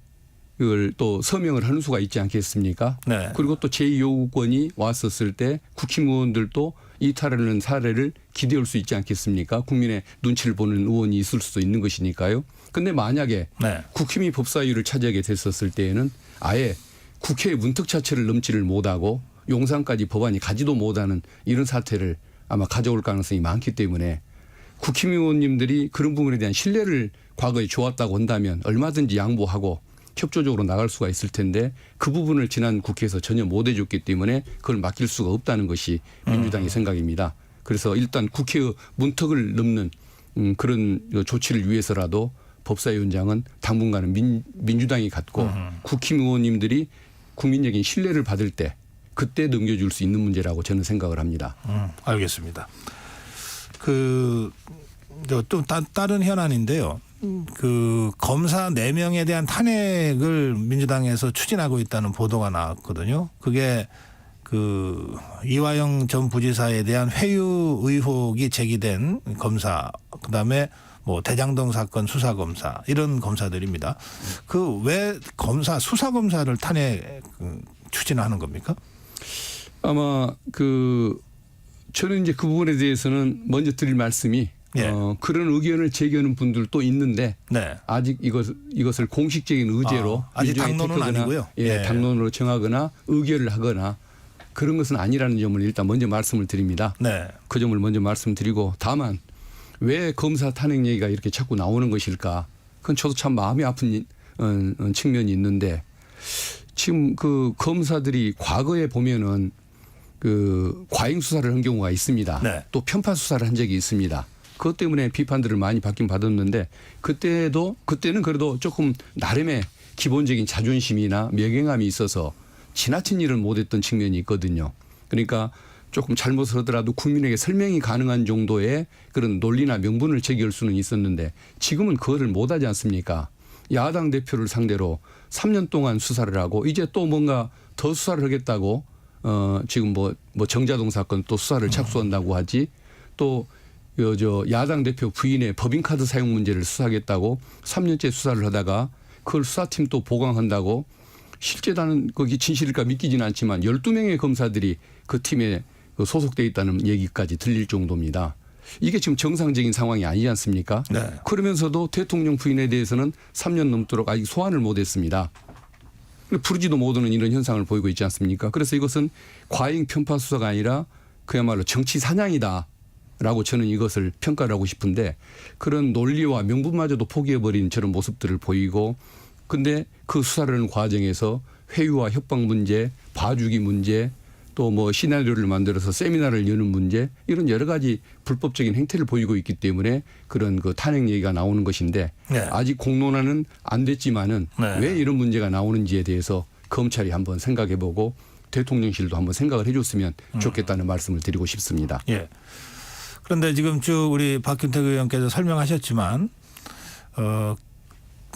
그걸 또 서명을 하는 수가 있지 않겠습니까? 네. 그리고 또 제2요구권이 왔었을 때 국힘의원들도 이탈하는 사례를 기대할 수 있지 않겠습니까? 국민의 눈치를 보는 의원이 있을 수도 있는 것이니까요. 그런데 만약에 네. 국힘이 법사위를 차지하게 됐었을 때에는 아예 국회의 문턱 자체를 넘지를 못하고 용산까지 법안이 가지도 못하는 이런 사태를 아마 가져올 가능성이 많기 때문에 국힘 의원님들이 그런 부분에 대한 신뢰를 과거에 좋았다고 한다면 얼마든지 양보하고 협조적으로 나갈 수가 있을 텐데 그 부분을 지난 국회에서 전혀 못 해줬기 때문에 그걸 맡길 수가 없다는 것이 민주당의 생각입니다. 그래서 일단 국회의 문턱을 넘는 그런 조치를 위해서라도 법사위원장은 당분간은 민주당이 갖고 국힘 의원님들이 국민적인 신뢰를 받을 때 그때 넘겨줄 수 있는 문제라고 저는 생각을 합니다. 알겠습니다. 또 다른 현안인데요. 그 검사 4명에 대한 탄핵을 민주당에서 추진하고 있다는 보도가 나왔거든요. 그게 그 이화영 전 부지사에 대한 회유 의혹이 제기된 검사, 그다음에 뭐 대장동 사건 수사 검사 이런 검사들입니다. 그 왜 검사 수사 검사를 탄핵 추진하는 겁니까? 아마 저는 이제 그 부분에 대해서는 먼저 드릴 말씀이 예. 그런 의견을 제기하는 분들도 있는데 네. 아직 이것을 공식적인 의제로 아직 민주당이 당론은 택하거나, 아니고요. 예, 예. 당론으로 정하거나 의결을 하거나 그런 것은 아니라는 점을 일단 먼저 말씀을 드립니다. 네. 그 점을 먼저 말씀드리고 다만 왜 검사 탄핵 얘기가 이렇게 자꾸 나오는 것일까? 그건 저도 참 마음이 아픈 측면이 있는데 지금 그 검사들이 과거에 보면은 그 과잉 수사를 한 경우가 있습니다. 네. 또 편파 수사를 한 적이 있습니다. 그것 때문에 비판들을 많이 받긴 받았는데 그때는 그래도 조금 나름의 기본적인 자존심이나 명예감이 있어서 지나친 일을 못했던 측면이 있거든요. 그러니까 조금 잘못을 하더라도 국민에게 설명이 가능한 정도의 그런 논리나 명분을 제기할 수는 있었는데 지금은 그거를 못하지 않습니까? 야당 대표를 상대로 3년 동안 수사를 하고 이제 또 뭔가 더 수사를 하겠다고 지금 뭐 정자동 사건 또 수사를 착수한다고 하지 또 야당 대표 부인의 법인카드 사용 문제를 수사하겠다고 3년째 수사를 하다가 그걸 수사팀 또 보강한다고 실제 나는 거기 진실일까 믿기지는 않지만 12명의 검사들이 그 팀에 소속돼 있다는 얘기까지 들릴 정도입니다. 이게 지금 정상적인 상황이 아니지 않습니까? 네. 그러면서도 대통령 부인에 대해서는 3년 넘도록 아직 소환을 못했습니다. 부르지도 못하는 이런 현상을 보이고 있지 않습니까? 그래서 이것은 과잉 편파 수사가 아니라 그야말로 정치 사냥이다라고 저는 이것을 평가를 하고 싶은데 그런 논리와 명분마저도 포기해버린 저런 모습들을 보이고 근데 그 수사를 하는 과정에서 회유와 협박 문제, 봐주기 문제 또 뭐 시나리오를 만들어서 세미나를 여는 문제 이런 여러 가지 불법적인 행태를 보이고 있기 때문에 그런 그 탄핵 얘기가 나오는 것인데 네. 아직 공론화는 안 됐지만은 네. 왜 이런 문제가 나오는지에 대해서 검찰이 한번 생각해보고 대통령실도 한번 생각을 해줬으면 좋겠다는 말씀을 드리고 싶습니다. 예. 그런데 지금 쭉 우리 박균택 의원께서 설명하셨지만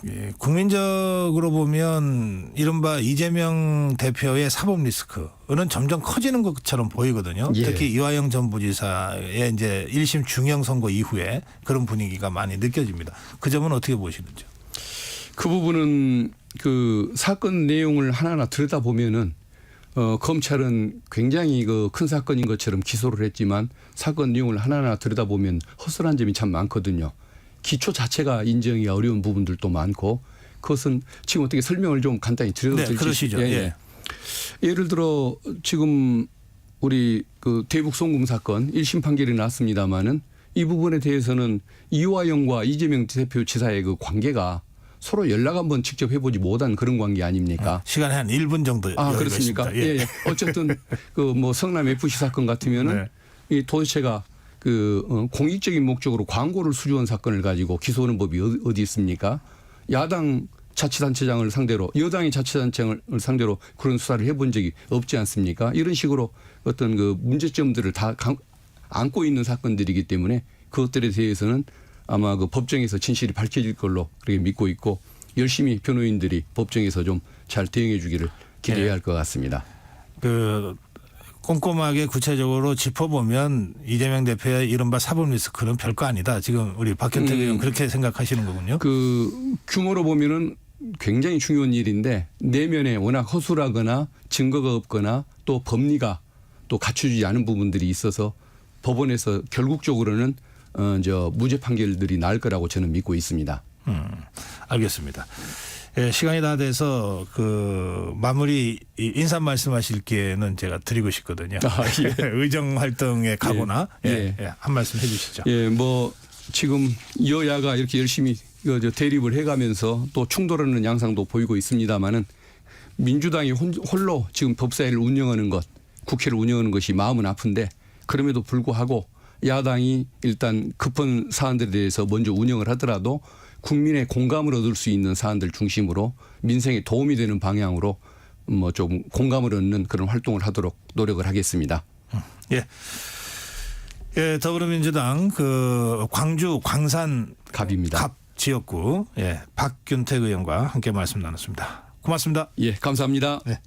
예, 국민적으로 보면 이른바 이재명 대표의 사법 리스크는 점점 커지는 것처럼 보이거든요. 예. 특히 이화영 전 부지사의 이제 1심 중형 선고 이후에 그런 분위기가 많이 느껴집니다. 그 점은 어떻게 보시는지요? 그 부분은 그 사건 내용을 하나하나 들여다보면은 검찰은 굉장히 그 큰 사건인 것처럼 기소를 했지만 사건 내용을 하나하나 들여다보면 허술한 점이 참 많거든요. 기초 자체가 인정이 어려운 부분들도 많고 그것은 지금 어떻게 설명을 좀 간단히 드려도 네, 될지. 그러시죠. 예. 예를 들어 지금 우리 그 대북 송금 사건 1심 판결이 났습니다마는 이 부분에 대해서는 이화영과 이재명 대표 지사의 그 관계가 서로 연락 한번 직접 해보지 못한 그런 관계 아닙니까? 시간이 한 1분 정도 여유가 그렇습니까? 있습니다. 예. 예. 어쨌든 그 뭐 성남 FC 사건 같으면은 네. 이 도대체가 그 공익적인 목적으로 광고를 수주한 사건을 가지고 기소하는 법이 어디 있습니까? 야당 자치단체장을 상대로 여당의 자치단체장을 상대로 그런 수사를 해본 적이 없지 않습니까? 이런 식으로 어떤 그 문제점들을 다 안고 있는 사건들이기 때문에 그것들에 대해서는 아마 그 법정에서 진실이 밝혀질 걸로 그렇게 믿고 있고 열심히 변호인들이 법정에서 좀 잘 대응해 주기를 기대해야 할 것 같습니다. 그 꼼꼼하게 구체적으로 짚어보면 이재명 대표의 이른바 사법 리스크는 별거 아니다. 지금 우리 박현택 의원 그렇게 생각하시는 거군요. 그 규모로 보면은 굉장히 중요한 일인데 내면에 워낙 허술하거나 증거가 없거나 또 법리가 또 갖추지 않은 부분들이 있어서 법원에서 결국적으로는 무죄 판결들이 나올 거라고 저는 믿고 있습니다. 알겠습니다. 예, 시간이 다 돼서 그 마무리 인사 말씀하실 기회는 제가 드리고 싶거든요. 예. 의정 활동에 가거나 예. 한 말씀 해주시죠. 예, 뭐 지금 여야가 이렇게 열심히 대립을 해가면서 또 충돌하는 양상도 보이고 있습니다만은 민주당이 홀로 지금 법사위를 운영하는 것, 국회를 운영하는 것이 마음은 아픈데 그럼에도 불구하고 야당이 일단 급한 사안들에 대해서 먼저 운영을 하더라도 국민의 공감을 얻을 수 있는 사안들 중심으로 민생에 도움이 되는 방향으로 뭐 좀 공감을 얻는 그런 활동을 하도록 노력을 하겠습니다. 예. 예, 더불어민주당 그 광주 광산 갑입니다. 갑 지역구 박균택 의원과 함께 말씀 나눴습니다. 고맙습니다. 예, 감사합니다. 네.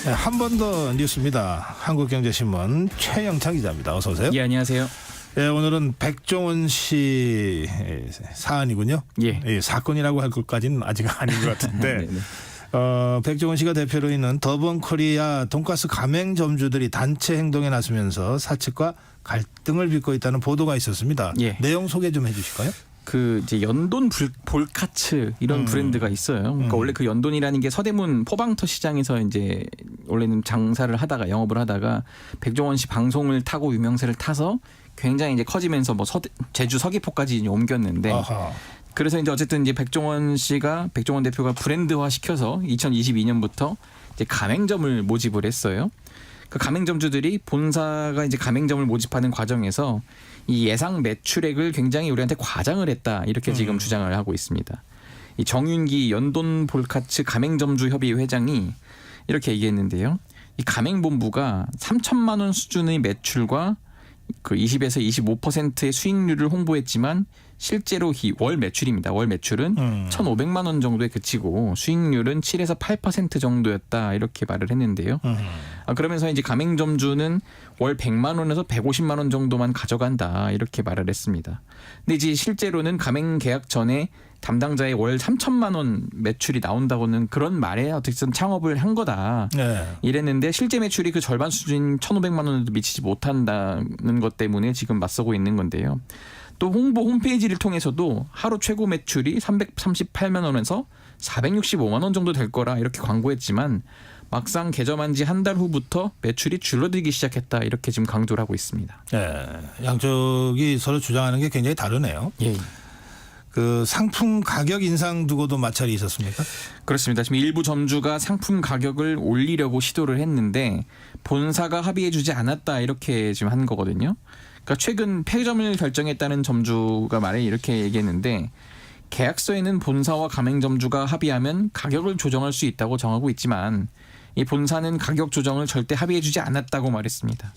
한 번 더 뉴스입니다. 한국경제신문 최영창 기자입니다. 어서 오세요. 예, 안녕하세요. 예, 오늘은 백종원 씨 사안이군요. 예. 사건이라고 할 것까지는 아직 아닌 것 같은데 백종원 씨가 대표로 있는 더번코리아 돈가스 가맹점주들이 단체 행동에 나서면서 사측과 갈등을 빚고 있다는 보도가 있었습니다. 예. 내용 소개 좀 해주실까요? 그 이제 연돈 볼카츠 이런 브랜드가 있어요. 그러니까 원래 그 연돈이라는 게 서대문 포방터 시장에서 이제 원래는 장사를 하다가 영업을 하다가 백종원 씨 방송을 타고 유명세를 타서 굉장히 이제 커지면서 뭐 제주 서귀포까지 이제 옮겼는데 아하. 그래서 이제 어쨌든 이제 백종원 대표가 브랜드화 시켜서 2022년부터 이제 가맹점을 모집을 했어요. 그 가맹점주들이 본사가 이제 가맹점을 모집하는 과정에서 이 예상 매출액을 굉장히 우리한테 과장을 했다 이렇게 지금 주장을 하고 있습니다. 이 정윤기 연돈 볼카츠 가맹점주 협의 회장이 이렇게 얘기했는데요. 이 가맹본부가 3천만 원 수준의 매출과 그 20에서 25%의 수익률을 홍보했지만 실제로 월 매출입니다. 월 매출은 1,500만 원 정도에 그치고 수익률은 7에서 8% 정도였다 이렇게 말을 했는데요. 그러면서 이제 가맹점주는 월 100만 원에서 150만 원 정도만 가져간다 이렇게 말을 했습니다. 근데 이제 실제로는 가맹 계약 전에 담당자의 월 3천만 원 매출이 나온다고는 그런 말에 어떻게든 창업을 한 거다. 네. 이랬는데 실제 매출이 그 절반 수준인 1,500만 원에도 미치지 못한다는 것 때문에 지금 맞서고 있는 건데요. 또 홍보 홈페이지를 통해서도 하루 최고 매출이 338만 원에서 465만 원 정도 될 거라 이렇게 광고했지만 막상 개점한 지 한 달 후부터 매출이 줄어들기 시작했다 이렇게 지금 강조를 하고 있습니다. 네. 양쪽이 서로 주장하는 게 굉장히 다르네요. 예. 그 상품 가격 인상 두고도 마찰이 있었습니까? 그렇습니다. 지금 일부 점주가 상품 가격을 올리려고 시도를 했는데 본사가 합의해주지 않았다 이렇게 지금 한 거거든요. 그러니까 최근 폐점을 결정했다는 점주가 말에 이렇게 얘기했는데 계약서에는 본사와 가맹점주가 합의하면 가격을 조정할 수 있다고 정하고 있지만 이 본사는 가격 조정을 절대 합의해주지 않았다고 말했습니다.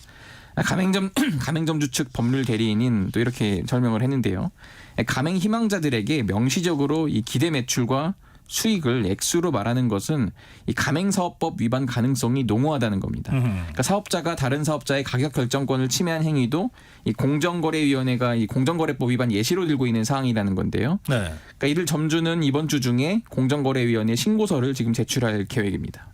가맹점주 측 법률 대리인인 또 이렇게 설명을 했는데요. 가맹 희망자들에게 명시적으로 이 기대 매출과 수익을 액수로 말하는 것은 이 가맹사업법 위반 가능성이 농후하다는 겁니다. 그러니까 사업자가 다른 사업자의 가격 결정권을 침해한 행위도 이 공정거래위원회가 이 공정거래법 위반 예시로 들고 있는 사항이라는 건데요. 네. 그러니까 이들 점주는 이번 주 중에 공정거래위원회 신고서를 지금 제출할 계획입니다.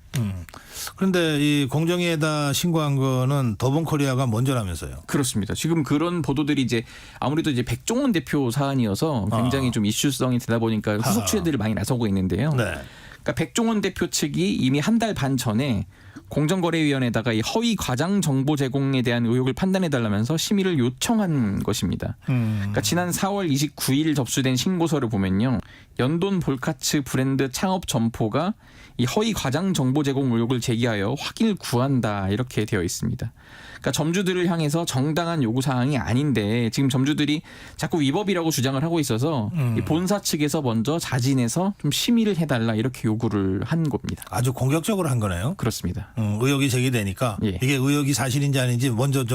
그런데 이 공정위에다 신고한 거는 더본코리아가 먼저라면서요. 그렇습니다. 지금 그런 보도들이 이제 아무래도 이제 백종원 대표 사안이어서 굉장히 좀 이슈성이 되다 보니까 후속 취재들이 많이 나서고 있는데요. 네. 그러니까 백종원 대표 측이 이미 한 달 반 전에 공정거래위원회에다가 이 허위 과장 정보 제공에 대한 의혹을 판단해달라면서 심의를 요청한 것입니다. 그러니까 지난 4월 29일 접수된 신고서를 보면요. 연돈 볼카츠 브랜드 창업 점포가 이 허위 과장 정보 제공 의혹을 제기하여 확인을 구한다 이렇게 되어 있습니다. 그러니까 점주들을 향해서 정당한 요구 사항이 아닌데 지금 점주들이 자꾸 위법이라고 주장을 하고 있어서 이 본사 측에서 먼저 자진해서 좀 심의를 해달라 이렇게 요구를 한 겁니다. 아주 공격적으로 한 거네요. 그렇습니다. 의혹이 제기되니까 예. 이게 의혹이 사실인지 아닌지 먼저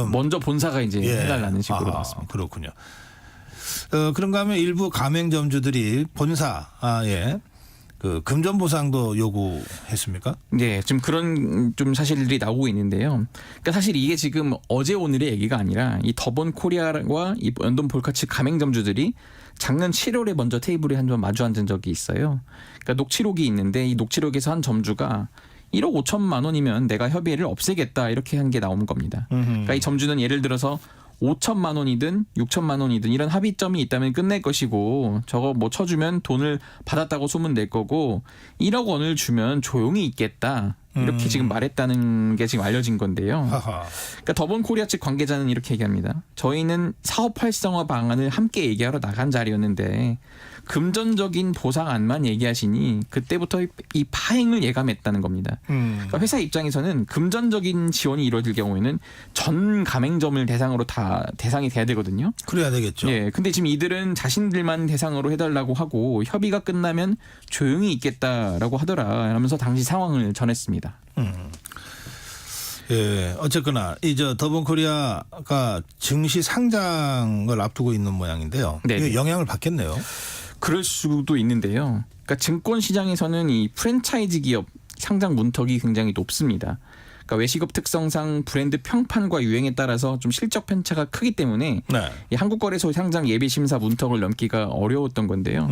본사가 이제 해달라는 식으로 아하, 나왔습니다. 그렇군요. 그런가 하면 일부 가맹점주들이 본사에 그 금전 보상도 요구했습니까? 네, 지금 그런 좀 사실들이 나오고 있는데요. 그러니까 사실 이게 지금 어제 오늘의 얘기가 아니라 이 더본 코리아와 이 연돈 볼카츠 가맹점주들이 작년 7월에 먼저 테이블에 한 번 마주 앉은 적이 있어요. 그러니까 녹취록이 있는데 이 녹취록에서 한 점주가 1억 5천만 원이면 내가 협의를 없애겠다 이렇게 한 게 나온 겁니다. 그러니까 이 점주는 예를 들어서 5천만 원이든 6천만 원이든 이런 합의점이 있다면 끝낼 것이고 저거 뭐 쳐주면 돈을 받았다고 소문 낼 거고 1억 원을 주면 조용히 있겠다. 이렇게 지금 말했다는 게 지금 알려진 건데요. 그러니까 더본 코리아 측 관계자는 이렇게 얘기합니다. 저희는 사업 활성화 방안을 함께 얘기하러 나간 자리였는데 금전적인 보상안만 얘기하시니 그때부터 이 파행을 예감했다는 겁니다. 그러니까 회사 입장에서는 금전적인 지원이 이루어질 경우에는 전 가맹점을 대상으로 다 대상이 돼야 되거든요. 그래야 되겠죠. 예, 근데 지금 이들은 자신들만 대상으로 해달라고 하고 협의가 끝나면 조용히 있겠다라고 하더라 하면서 당시 상황을 전했습니다. 예, 어쨌거나 이 더본코리아가 증시 상장을 앞두고 있는 모양인데요. 네. 이게 영향을 받겠네요. 그럴 수도 있는데요. 그러니까 증권 시장에서는 이 프랜차이즈 기업 상장 문턱이 굉장히 높습니다. 그러니까 외식업 특성상 브랜드 평판과 유행에 따라서 좀 실적 편차가 크기 때문에 네. 이 한국거래소 상장 예비 심사 문턱을 넘기가 어려웠던 건데요.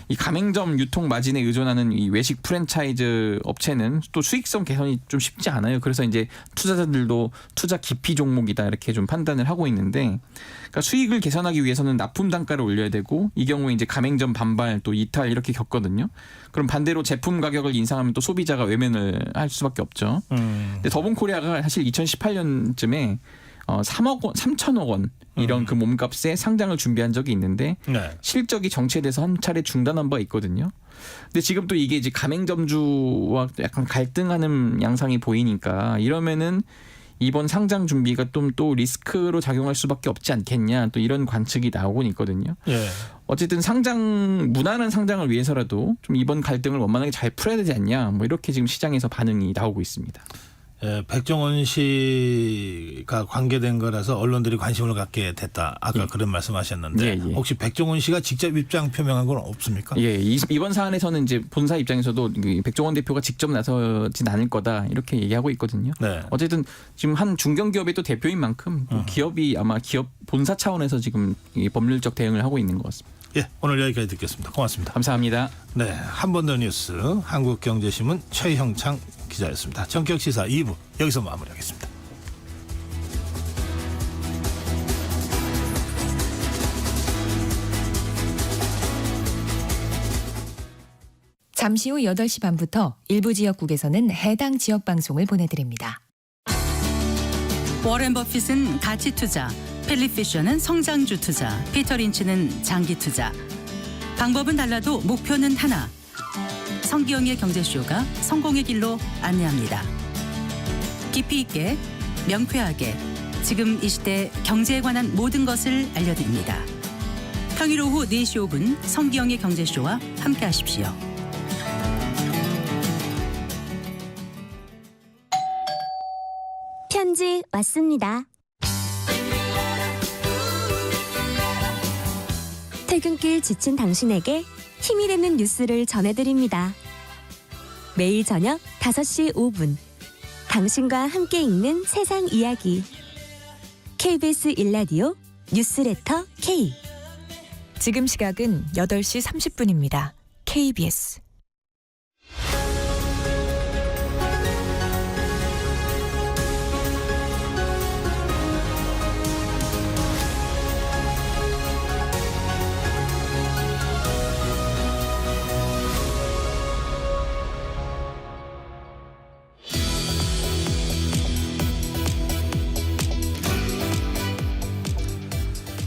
이 가맹점 유통 마진에 의존하는 이 외식 프랜차이즈 업체는 또 수익성 개선이 좀 쉽지 않아요. 그래서 이제 투자자들도 투자 기피 종목이다 이렇게 좀 판단을 하고 있는데, 그러니까 수익을 개선하기 위해서는 납품 단가를 올려야 되고 이 경우에 이제 가맹점 반발 또 이탈 이렇게 겪거든요. 그럼 반대로 제품 가격을 인상하면 또 소비자가 외면을 할 수밖에 없죠. 근데 더본코리아가 사실 2018년쯤에 3천억 원 이런 그 몸값에 상장을 준비한 적이 있는데 네. 실적이 정체돼서 한 차례 중단한 바 있거든요. 근데 지금 또 이게 이제 가맹점주와 약간 갈등하는 양상이 보이니까 이러면은 이번 상장 준비가 또 리스크로 작용할 수밖에 없지 않겠냐 또 이런 관측이 나오고 있거든요. 예. 어쨌든 무난한 상장을 위해서라도 좀 이번 갈등을 원만하게 잘 풀어야 되지 않냐 뭐 이렇게 지금 시장에서 반응이 나오고 있습니다. 예, 백종원 씨가 관계된 거라서 언론들이 관심을 갖게 됐다. 아까 그런 말씀하셨는데 예. 혹시 백종원 씨가 직접 입장 표명한 건 없습니까? 예, 이번 사안에서는 이제 본사 입장에서도 백종원 대표가 직접 나서진 않을 거다 이렇게 얘기하고 있거든요. 네. 어쨌든 지금 한 중견기업의 또 대표인 만큼 기업이 아마 기업 본사 차원에서 지금 이 법률적 대응을 하고 있는 것 같습니다. 예, 오늘 여기까지 듣겠습니다. 고맙습니다. 감사합니다. 네, 한 번 더 뉴스 한국경제신문 최형창 기자였습니다. 전격시사 2부 여기서 마무리하겠습니다. 잠시 후 8시 반부터 일부 지역국에서는 해당 지역 방송을 보내드립니다. 워렌 버핏은 가치 투자, 필립 피셔는 성장주 투자, 피터 린치는 장기 투자. 방법은 달라도 목표는 하나. 성기영의 경제쇼가 성공의 길로 안내합니다. 깊이 있게, 명쾌하게, 지금 이 시대 경제에 관한 모든 것을 알려드립니다. 평일 오후 4시 5분 성기영의 경제쇼와 함께하십시오. 편지 왔습니다. 퇴근길 지친 당신에게 힘이 되는 뉴스를 전해드립니다. 매일 저녁 5시 5분 당신과 함께 읽는 세상 이야기 KBS 1라디오 뉴스레터 K. 지금 시각은 8시 30분입니다. KBS.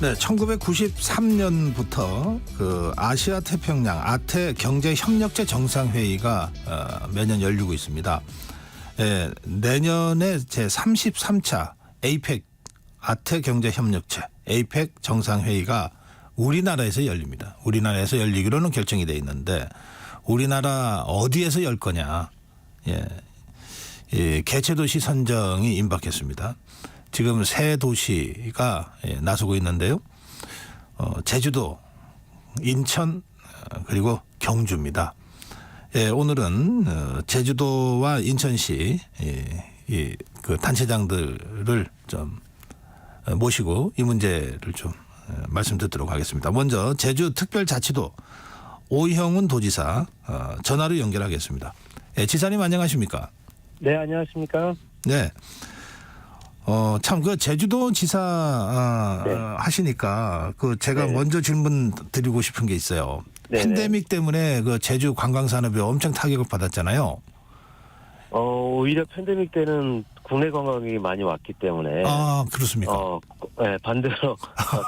네, 1993년부터 그 아시아 태평양 아태 경제 협력체 정상회의가 매년 열리고 있습니다. 내년에 제 33차 에이펙 아태 경제 협력체 에이펙 정상회의가 우리나라에서 열립니다. 우리나라에서 열리기로는 결정이 돼 있는데 우리나라 어디에서 열 거냐? 개최도시 선정이 임박했습니다. 지금 세 도시가 나서고 있는데요. 제주도, 인천 그리고 경주입니다. 오늘은 제주도와 인천시 그 단체장들을 좀 모시고 이 문제를 좀 말씀 듣도록 하겠습니다. 먼저 제주특별자치도 오형훈 도지사 전화로 연결하겠습니다. 지사님 안녕하십니까? 네, 안녕하십니까? 네. 참, 그, 제주도 지사, 네. 하시니까, 그, 제가 네. 먼저 질문 드리고 싶은 게 있어요. 네네. 팬데믹 때문에 그 제주 관광산업이 엄청 타격을 받았잖아요. 오히려 팬데믹 때는 국내 관광객이 많이 왔기 때문에. 아, 그렇습니까? 네, 반대로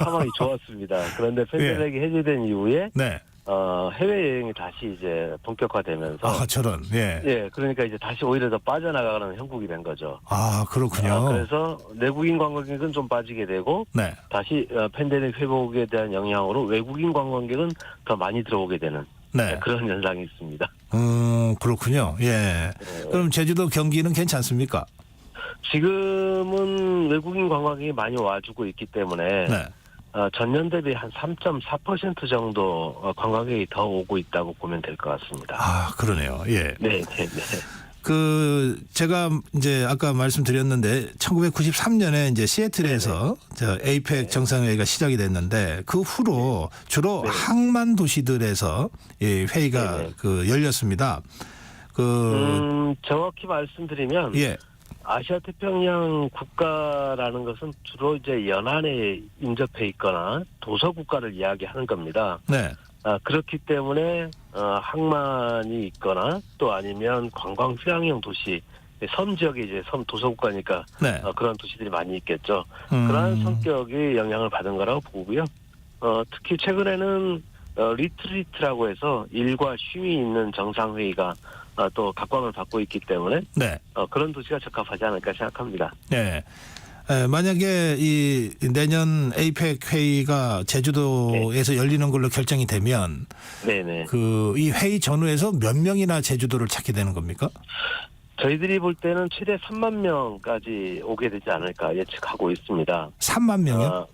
상황이 좋았습니다. 그런데 팬데믹이 해제된 이후에. 네. 해외여행이 다시 이제 본격화되면서. 아, 저런, 예. 예, 그러니까 이제 다시 오히려 더 빠져나가는 형국이 된 거죠. 아, 그렇군요. 그래서 내국인 관광객은 좀 빠지게 되고. 네. 다시 팬데믹 회복에 대한 영향으로 외국인 관광객은 더 많이 들어오게 되는. 네. 그런 현상이 있습니다. 그렇군요. 예. 그럼 제주도 경기는 괜찮습니까? 지금은 외국인 관광객이 많이 와주고 있기 때문에. 네. 전년 대비 한 3.4% 정도 관광객이 더 오고 있다고 보면 될 것 같습니다. 아, 그러네요. 예. 네. 그 제가 이제 아까 말씀드렸는데 1993년에 이제 시애틀에서 저 에이펙 정상회의가 시작이 됐는데 그 후로 주로 항만 도시들에서 이 회의가 그 열렸습니다. 정확히 말씀드리면 예. 아시아 태평양 국가라는 것은 주로 이제 연안에 인접해 있거나 도서 국가를 이야기하는 겁니다. 네. 그렇기 때문에 항만이 있거나 또 아니면 관광 휴양형 도시 섬 지역에 이제 섬 도서 국가니까 네. 그런 도시들이 많이 있겠죠. 그러한 성격의 영향을 받은 거라고 보고요. 특히 최근에는 리트리트라고 해서 일과 쉼이 있는 정상회의가 또 각광을 받고 있기 때문에 네. 그런 도시가 적합하지 않을까 생각합니다. 네. 만약에 이 내년 에이펙 회의가 제주도에서 열리는 걸로 결정이 되면 네네. 그 이 회의 전후에서 몇 명이나 제주도를 찾게 되는 겁니까? 저희들이 볼 때는 최대 3만 명까지 오게 되지 않을까 예측하고 있습니다. 3만 명이요?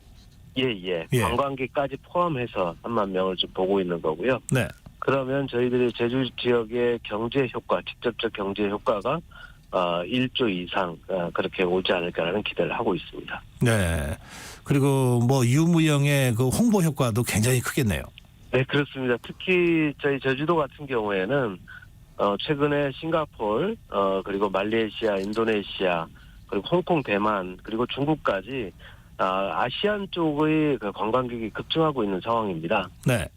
예. 관광객까지 포함해서 3만 명을 좀 보고 있는 거고요. 네. 그러면 저희들이 제주 지역의 경제 효과, 직접적 경제 효과가 1조 이상 그렇게 오지 않을까라는 기대를 하고 있습니다. 네. 그리고 뭐 유무형의 그 홍보 효과도 굉장히 크겠네요. 네, 그렇습니다. 특히 저희 제주도 같은 경우에는 최근에 싱가포르, 그리고 말레이시아, 인도네시아, 그리고 홍콩, 대만, 그리고 중국까지 아시안 쪽의 그 관광객이 급증하고 있는 상황입니다. 네.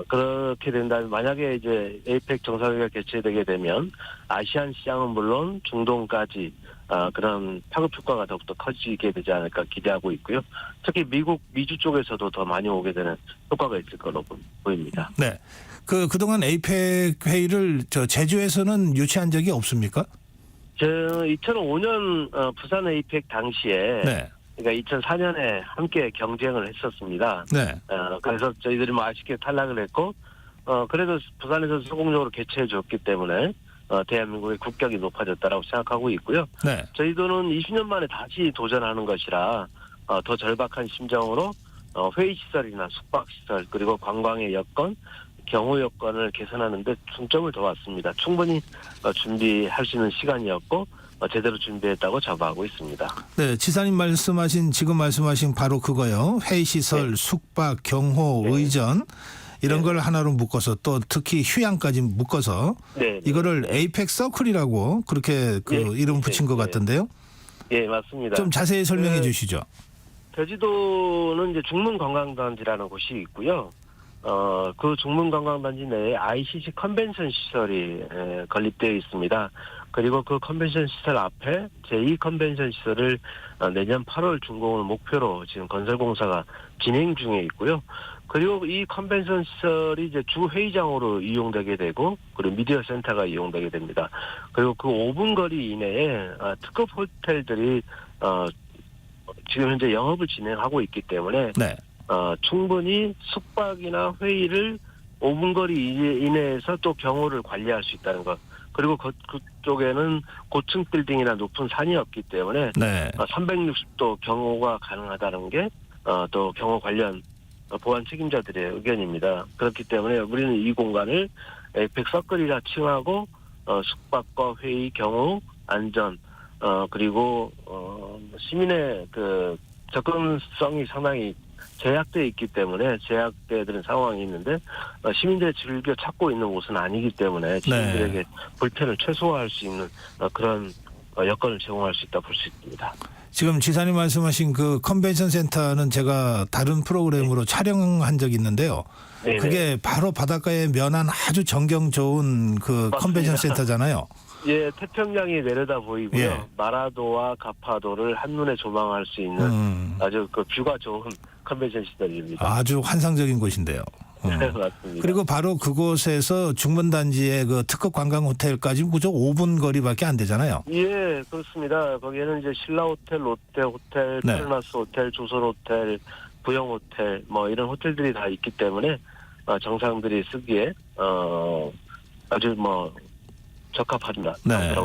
그렇게 된다면 만약에 이제 에이펙 정상회의가 개최되게 되면 아시안 시장은 물론 중동까지 그런 파급 효과가 더욱더 커지게 되지 않을까 기대하고 있고요. 특히 미주 쪽에서도 더 많이 오게 되는 효과가 있을 거로 보입니다. 네. 그동안 에이펙 회의를 제주에서는 유치한 적이 없습니까? 2005년 부산 에이펙 당시에 네. 그러니까 2004년에 함께 경쟁을 했었습니다. 네. 그래서 저희들이 뭐 아쉽게 탈락을 했고, 그래도 부산에서 성공적으로 개최해 줬기 때문에, 대한민국의 국격이 높아졌다라고 생각하고 있고요. 네. 저희들은 20년 만에 다시 도전하는 것이라, 더 절박한 심정으로, 회의시설이나 숙박시설, 그리고 관광의 여건, 경호 여건을 개선하는 데 중점을 뒀습니다. 충분히 준비할 수 있는 시간이었고, 제대로 준비했다고 자부하고 있습니다. 네, 지사님 지금 말씀하신 바로 그거요. 회의시설, 네. 숙박, 경호, 네. 의전 이런 걸 하나로 묶어서 또 특히 휴양까지 묶어서 이거를 에이펙 서클이라고 그렇게 이름 붙인 것 같던데요. 예, 맞습니다. 좀 자세히 설명해 주시죠. 제주도는 이제 중문관광단지라는 곳이 있고요. 그 중문관광단지 내에 ICC 컨벤션 시설이 건립되어 있습니다. 그리고 그 컨벤션 시설 앞에 제2컨벤션 시설을 내년 8월 준공을 목표로 지금 건설공사가 진행 중에 있고요. 그리고 이 컨벤션 시설이 이제 주 회의장으로 이용되게 되고, 그리고 미디어 센터가 이용되게 됩니다. 그리고 그 5분 거리 이내에 특급 호텔들이 지금 현재 영업을 진행하고 있기 때문에 네. 충분히 숙박이나 회의를 5분 거리 이내에서 또 경호를 관리할 수 있다는 것. 그리고 그쪽에는 고층 빌딩이나 높은 산이 없기 때문에 네. 360도 경호가 가능하다는 게 또 경호 관련 보안 책임자들의 의견입니다. 그렇기 때문에 우리는 이 공간을 에이펙 서클이라 칭하고 숙박과 회의, 경호, 안전 그리고 시민의 그 접근성이 상당히 제약되어 있기 때문에 제약되어 있는 상황이 있는데 시민들이 즐겨 찾고 있는 곳은 아니기 때문에 시민들에게 불편을 최소화할 수 있는 그런 여건을 제공할 수 있다 볼 수 있습니다. 지금 지사님 말씀하신 그 컨벤션 센터는 제가 다른 프로그램으로 촬영한 적이 있는데요. 네네. 그게 바로 바닷가에 면한 아주 전경 좋은 그 맞습니다. 컨벤션 센터잖아요. 예, 태평양이 내려다 보이고요. 예. 마라도와 가파도를 한눈에 조망할 수 있는 아주 그 뷰가 좋은 컨벤션 시설입니다. 아주 환상적인 곳인데요. 네, 맞습니다. 그리고 바로 그곳에서 중문단지의 그 특급 관광 호텔까지 무조 5분 거리밖에 안 되잖아요. 예, 그렇습니다. 거기에는 이제 신라호텔, 롯데호텔, 네. 페르나스 호텔, 조선호텔, 부영호텔 뭐 이런 호텔들이 다 있기 때문에 정상들이 쓰기에 아주 뭐 적합하다고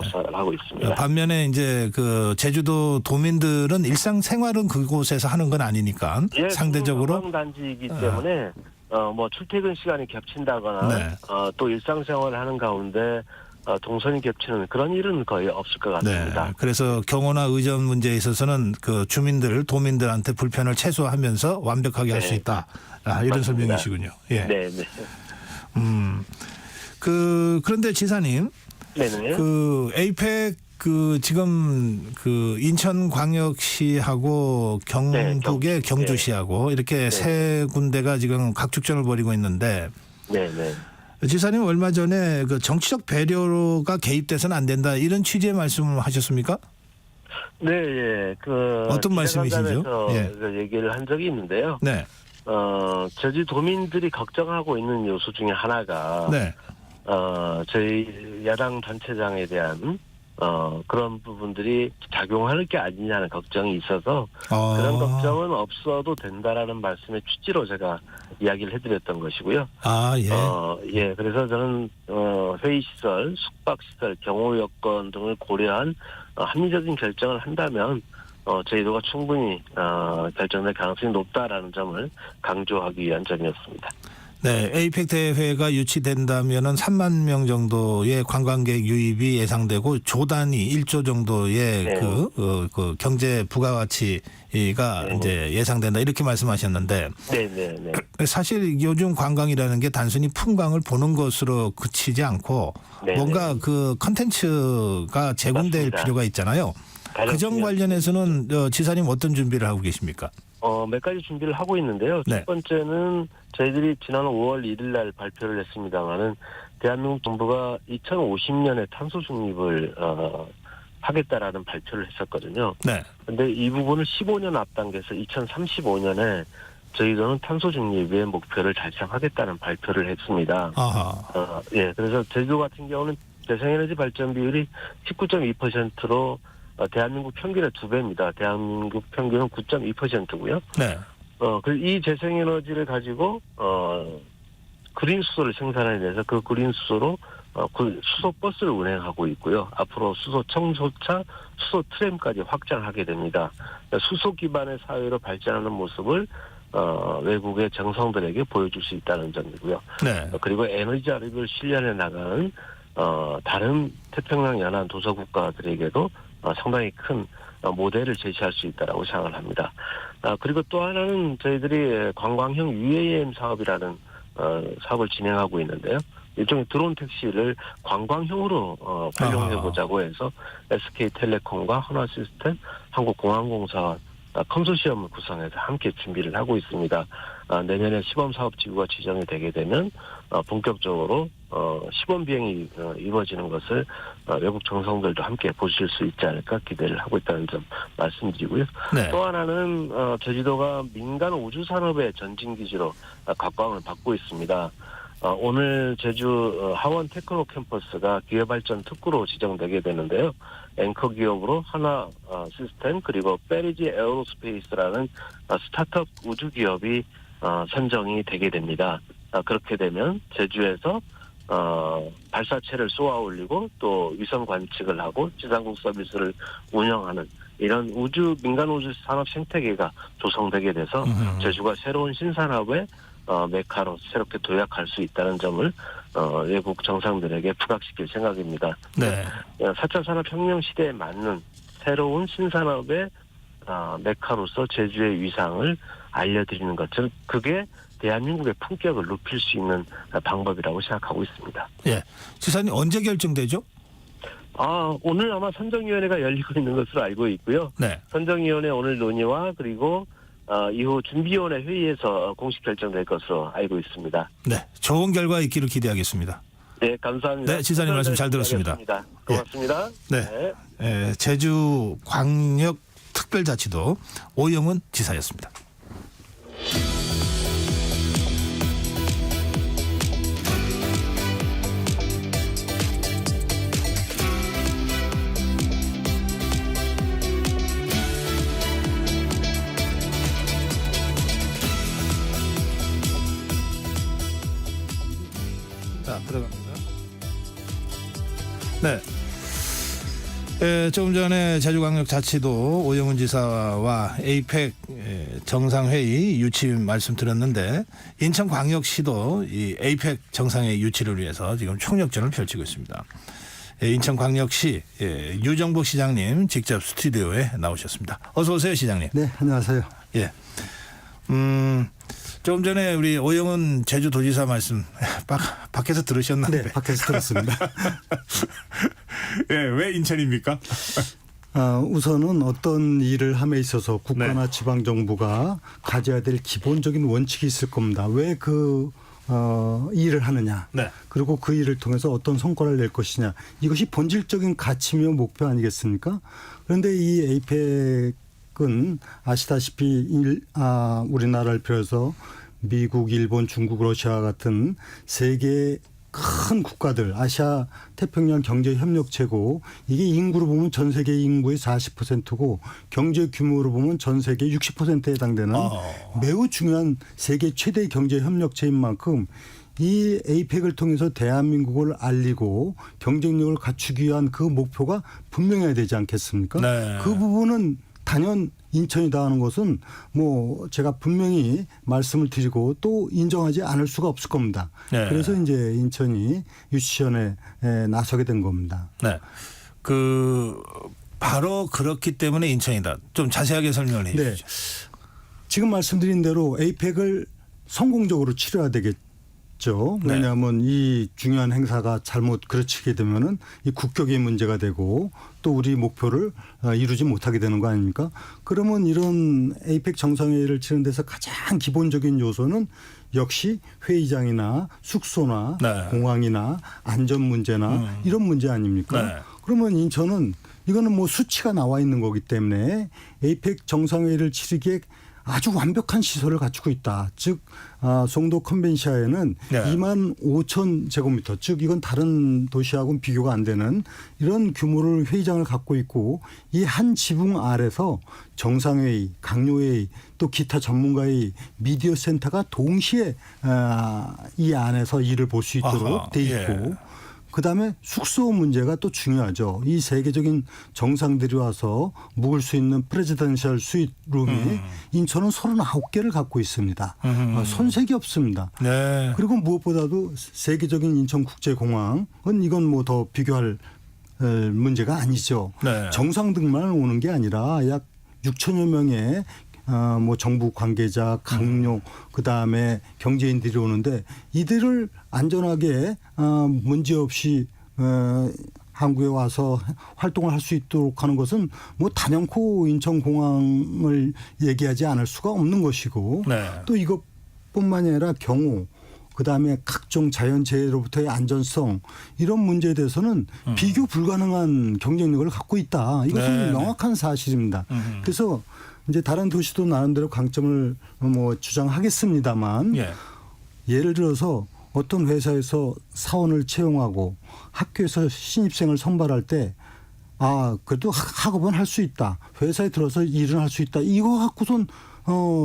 생각을 하고 있습니다. 반면에 이제 그 제주도 도민들은 일상생활은 그곳에서 하는 건 아니니까 예, 상대적으로 관광단지이기 때문에 뭐 출퇴근 시간이 겹친다거나 또 일상생활을 하는 가운데 동선이 겹치는 그런 일은 거의 없을 것 같습니다. 네, 그래서 경호나 의전 문제에 있어서는 그 도민들한테 불편을 최소화하면서 완벽하게 할 수 있다. 이런 맞습니다. 설명이시군요. 예. 네, 네. 그런데 지사님, 네네. 그 에이펙 지금 인천광역시하고 경북의 경주시하고 이렇게 세 군데가 지금 각축전을 벌이고 있는데, 네네. 지사님 얼마 전에 그 정치적 배려가 개입돼서는 안 된다 이런 취지의 말씀을 하셨습니까? 네, 예. 어떤 말씀이신지요? 그 얘기를 한 적이 있는데요. 네. 제주도민들이 걱정하고 있는 요소 중에 하나가 저희 야당 단체장에 대한 그런 부분들이 작용할 게 아니냐는 걱정이 있어서 그런 걱정은 없어도 된다라는 말씀의 취지로 제가 이야기를 해드렸던 것이고요. 예. 그래서 저는 회의시설, 숙박시설, 경호 여건 등을 고려한 합리적인 결정을 한다면 저희도가 충분히 결정될 가능성이 높다라는 점을 강조하기 위한 점이었습니다. 네, 에이펙 대회가 유치된다면은 3만 명 정도의 관광객 유입이 예상되고 조 단위 1조 정도의 그 경제 부가가치가 이제 예상된다 이렇게 말씀하셨는데, 네. 사실 요즘 관광이라는 게 단순히 풍광을 보는 것으로 그치지 않고 뭔가 그 컨텐츠가 제공될 필요가 있잖아요. 그점 관련해서는 지사님 어떤 준비를 하고 계십니까? 몇 가지 준비를 하고 있는데요. 네. 첫 번째는 저희들이 지난 5월 1일 날 발표를 했습니다마는 대한민국 정부가 2050년에 탄소 중립을 하겠다라는 발표를 했었거든요. 네. 근데 이 부분을 15년 앞당겨서 2035년에 저희들은 탄소 중립의 목표를 달성하겠다는 발표를 했습니다. 아하. 예, 그래서 제주도 같은 경우는 재생에너지 발전 비율이 19.2%로 대한민국 평균의 2배입니다. 대한민국 평균은 9.2%고요. 네. 이 재생에너지를 가지고 그린 수소를 생산해내서 그 그린 수소로 그 수소 버스를 운행하고 있고요. 앞으로 수소 청소차, 수소 트램까지 확장하게 됩니다. 수소 기반의 사회로 발전하는 모습을 외국의 정상들에게 보여줄 수 있다는 점이고요. 네. 그리고 에너지 자립을 실현해 나가는 다른 태평양 연안 도서 국가들에게도 상당히 큰 모델을 제시할 수 있다라고 생각을 합니다. 그리고 또 하나는 저희들이 관광형 UAM 사업이라는 사업을 진행하고 있는데요. 일종의 드론 택시를 관광형으로 활용해 보자고 해서 SK텔레콤과 하나시스템, 한국공항공사와 컨소시엄을 구성해서 함께 준비를 하고 있습니다. 내년에 시범사업지구가 지정이 되게 되면 본격적으로 시범 비행이 이루어지는 것을 외국 정상들도 함께 보실 수 있지 않을까 기대를 하고 있다는 점 말씀드리고요. 네. 또 하나는 제주도가 민간 우주산업의 전진기지로 각광을 받고 있습니다. 오늘 제주 하원 테크노 캠퍼스가 기회발전 특구로 지정되게 되는데요. 앵커 기업으로 하나 시스템 그리고 페리지 에어로스페이스라는 스타트업 우주 기업이 선정이 되게 됩니다. 그렇게 되면 제주에서 발사체를 쏘아 올리고 또 위성 관측을 하고 지상국 서비스를 운영하는 이런 민간 우주 산업 생태계가 조성되게 돼서 제주가 새로운 신산업의 메카로 새롭게 도약할 수 있다는 점을 외국 정상들에게 부각시킬 생각입니다. 네. 4차 산업혁명 시대에 맞는 새로운 신산업의 메카로서 제주의 위상을 알려드리는 것, 즉 그게 대한민국의 품격을 높일 수 있는 방법이라고 생각하고 있습니다. 예, 지사님 언제 결정되죠? 오늘 아마 선정위원회가 열리고 있는 것으로 알고 있고요. 네. 선정위원회 오늘 논의와 그리고 이후 준비위원회 회의에서 공식 결정될 것으로 알고 있습니다. 네, 좋은 결과 있기를 기대하겠습니다. 네, 감사합니다. 네, 지사님 말씀 잘 들었습니다. 고맙습니다. 네, 제주 광역 특별자치도 오영훈 지사였습니다. 자, 들어갑니다. 네. 조금 전에 제주광역자치도 오영훈 지사와 에이펙 정상회의 유치 말씀 드렸는데 인천광역시도 이 에이펙 정상회의 유치를 위해서 지금 총력전을 펼치고 있습니다. 인천광역시 유정복 시장님 직접 스튜디오에 나오셨습니다. 어서 오세요, 시장님. 네, 안녕하세요. 예. 조금 전에 우리 오영훈 제주도지사 말씀 밖에서 들으셨나요? 네, 밖에서 들었습니다. 예, 왜 인천입니까? 우선은 어떤 일을 함에 있어서 국가나 지방 정부가 가져야 될 기본적인 원칙이 있을 겁니다. 왜 그 일을 하느냐. 네. 그리고 그 일을 통해서 어떤 성과를 낼 것이냐. 이것이 본질적인 가치며 목표 아니겠습니까? 그런데 이 에이펙은 아시다시피 우리나라를 비롯해서 미국, 일본, 중국, 러시아 같은 세계의 큰 국가들, 아시아 태평양 경제협력체고 이게 인구로 보면 전 세계 인구의 40%고 경제 규모로 보면 전 세계 60%에 해당되는 매우 중요한 세계 최대 경제협력체인 만큼 이 에이펙을 통해서 대한민국을 알리고 경쟁력을 갖추기 위한 그 목표가 분명해야 되지 않겠습니까? 네. 그 부분은 단연 인천이다 하는 것은 뭐 제가 분명히 말씀을 드리고 또 인정하지 않을 수가 없을 겁니다. 네. 그래서 이제 인천이 유치전에 나서게 된 겁니다. 네. 바로 그렇기 때문에 인천이다. 좀 자세하게 설명을 해 주시죠. 지금 말씀드린 대로 에이펙을 성공적으로 치러야 어렵죠. 네. 왜냐하면 이 중요한 행사가 잘못 그르치게 되면은 이 국격의 문제가 되고 또 우리 목표를 이루지 못하게 되는 거 아닙니까? 그러면 이런 에이펙 정상회의를 치는 데서 가장 기본적인 요소는 역시 회의장이나 숙소나 네. 공항이나 안전 문제나 이런 문제 아닙니까? 네. 그러면 인천은 이거는 뭐 수치가 나와 있는 거기 때문에 에이펙 정상회의를 치르기에 아주 완벽한 시설을 갖추고 있다. 즉 송도 컨벤시아에는 네. 2만 5천 제곱미터, 즉 이건 다른 도시하고는 비교가 안 되는 이런 규모를 회의장을 갖고 있고 이 한 지붕 아래서 정상회의, 강요회의 또 기타 전문가의 미디어 센터가 동시에 이 안에서 일을 볼 수 있도록 아하, 돼 있고 예. 그다음에 숙소 문제가 또 중요하죠. 이 세계적인 정상들이 와서 묵을 수 있는 프레지던셜 스윗룸이 인천은 39개를 갖고 있습니다. 손색이 없습니다. 네. 그리고 무엇보다도 세계적인 인천국제공항은 이건 뭐 더 비교할 문제가 아니죠. 네. 정상들만 오는 게 아니라 약 6천여 명의 뭐 정부 관계자, 강요, 그다음에 경제인들이 오는데 이들을 안전하게 문제 없이 한국에 와서 활동을 할 수 있도록 하는 것은 뭐 단연코 인천공항을 얘기하지 않을 수가 없는 것이고 네. 또 이것뿐만이 아니라 경호 그다음에 각종 자연재해로부터의 안전성 이런 문제에 대해서는 비교 불가능한 경쟁력을 갖고 있다. 이것은 네, 명확한 사실입니다. 그래서 이제 다른 도시도 나름대로 강점을 뭐 주장하겠습니다만 예. 예를 들어서 어떤 회사에서 사원을 채용하고 학교에서 신입생을 선발할 때 그래도 학업은 할 수 있다. 회사에 들어서 일은 할 수 있다. 이거 갖고선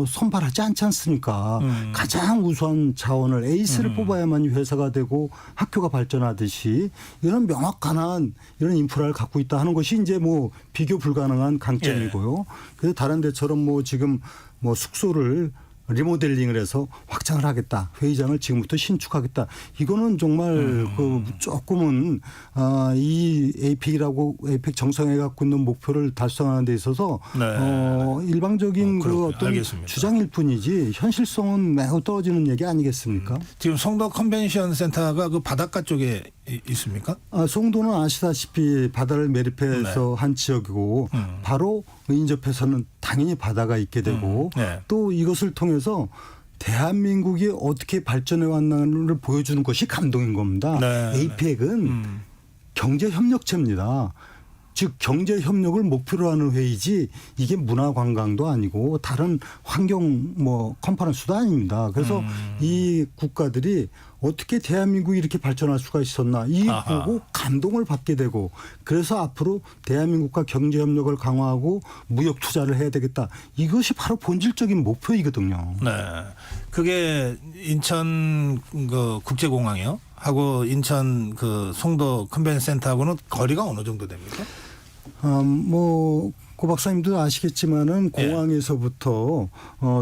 선발하지 않지 않습니까? 가장 우수한 자원을 에이스를 뽑아야만 회사가 되고 학교가 발전하듯이 이런 명확한 이런 인프라를 갖고 있다 하는 것이 이제 뭐 비교 불가능한 강점이고요. 그래서 다른 데처럼 뭐 지금 뭐 숙소를 리모델링을 해서 확장을 하겠다. 회의장을 지금부터 신축하겠다. 이거는 정말 그 조금은 이 에이펙 정상회의가 갖고 있는 목표를 달성하는 데 있어서 일방적인 그 어떤 알겠습니다. 주장일 뿐이지 현실성은 매우 떨어지는 얘기 아니겠습니까? 지금 송도 컨벤션 센터가 그 바닷가 쪽에 있습니까? 송도는 아시다시피 바다를 매립해서 한 지역이고 바로 인접해서는 당연히 바다가 있게 되고 네. 또 이것을 통해서 대한민국이 어떻게 발전해 왔나를 보여주는 것이 감동인 겁니다. 네. 에이펙은 경제협력체입니다. 즉 경제협력을 목표로 하는 회의지 이게 문화관광도 아니고 다른 환경 뭐 컨퍼런스도 아닙니다. 그래서 이 국가들이 어떻게 대한민국이 이렇게 발전할 수가 있었나 이 보고 감동을 받게 되고 그래서 앞으로 대한민국과 경제협력을 강화하고 무역 투자를 해야 되겠다. 이것이 바로 본질적인 목표이거든요. 네, 그게 인천 그 국제공항이요 하고 인천 그 송도 컨벤션 센터하고는 거리가 어느 정도 됩니까? 뭐 고 박사님도 아시겠지만은 공항에서부터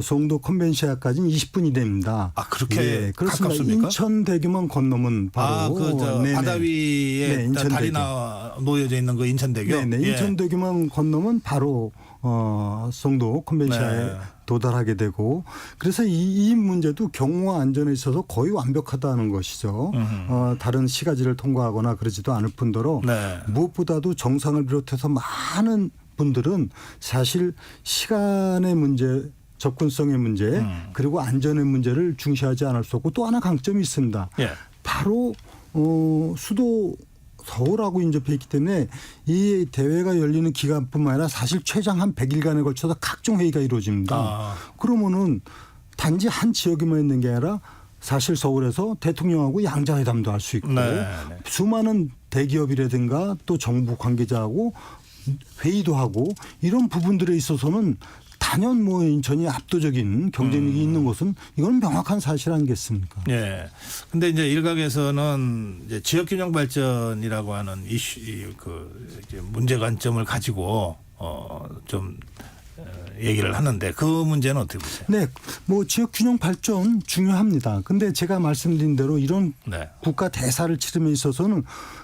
송도 컨벤시아까지는 20분이 됩니다. 그렇게 그렇습니다. 가깝습니까? 인천 대교만 건너면 바로 바다 위에 다리 놓여져 있는 그 인천대교. 네네. 인천대교만 건너면 바로 송도 컨벤시아에 도달하게 되고 그래서 이 문제도 경호와 안전에 있어서 거의 완벽하다는 것이죠. 다른 시가지를 통과하거나 그러지도 않을 뿐더러 무엇보다도 정상을 비롯해서 많은 분들은 사실 시간의 문제 접근성의 문제 그리고 안전의 문제를 중시하지 않을 수 없고 또 하나 강점이 있습니다. 바로 수도 서울하고 인접해 있기 때문에 이 대회가 열리는 기간뿐만 아니라 사실 최장 한 100일간에 걸쳐서 각종 회의가 이루어집니다. 그러면은 단지 한 지역에만 있는 게 아니라 사실 서울에서 대통령하고 양자회담도 할 수 있고 수많은 대기업이라든가 또 정부 관계자하고 회의도 하고 이런 부분들에 있어서는 단연 뭐 인천이 압도적인 경쟁력이 있는 것은 이건 명확한 사실 아니겠습니까? 예. 근데 이제 일각에서는 이제 지역균형 발전이라고 하는 이슈 이제 문제 관점을 가지고 좀 얘기를 하는데 그 문제는 어떻게 보세요? 네, 뭐 지역균형 발전 중요합니다. 근데 제가 말씀드린 대로 이런 국가 대사를 치름에 있어서는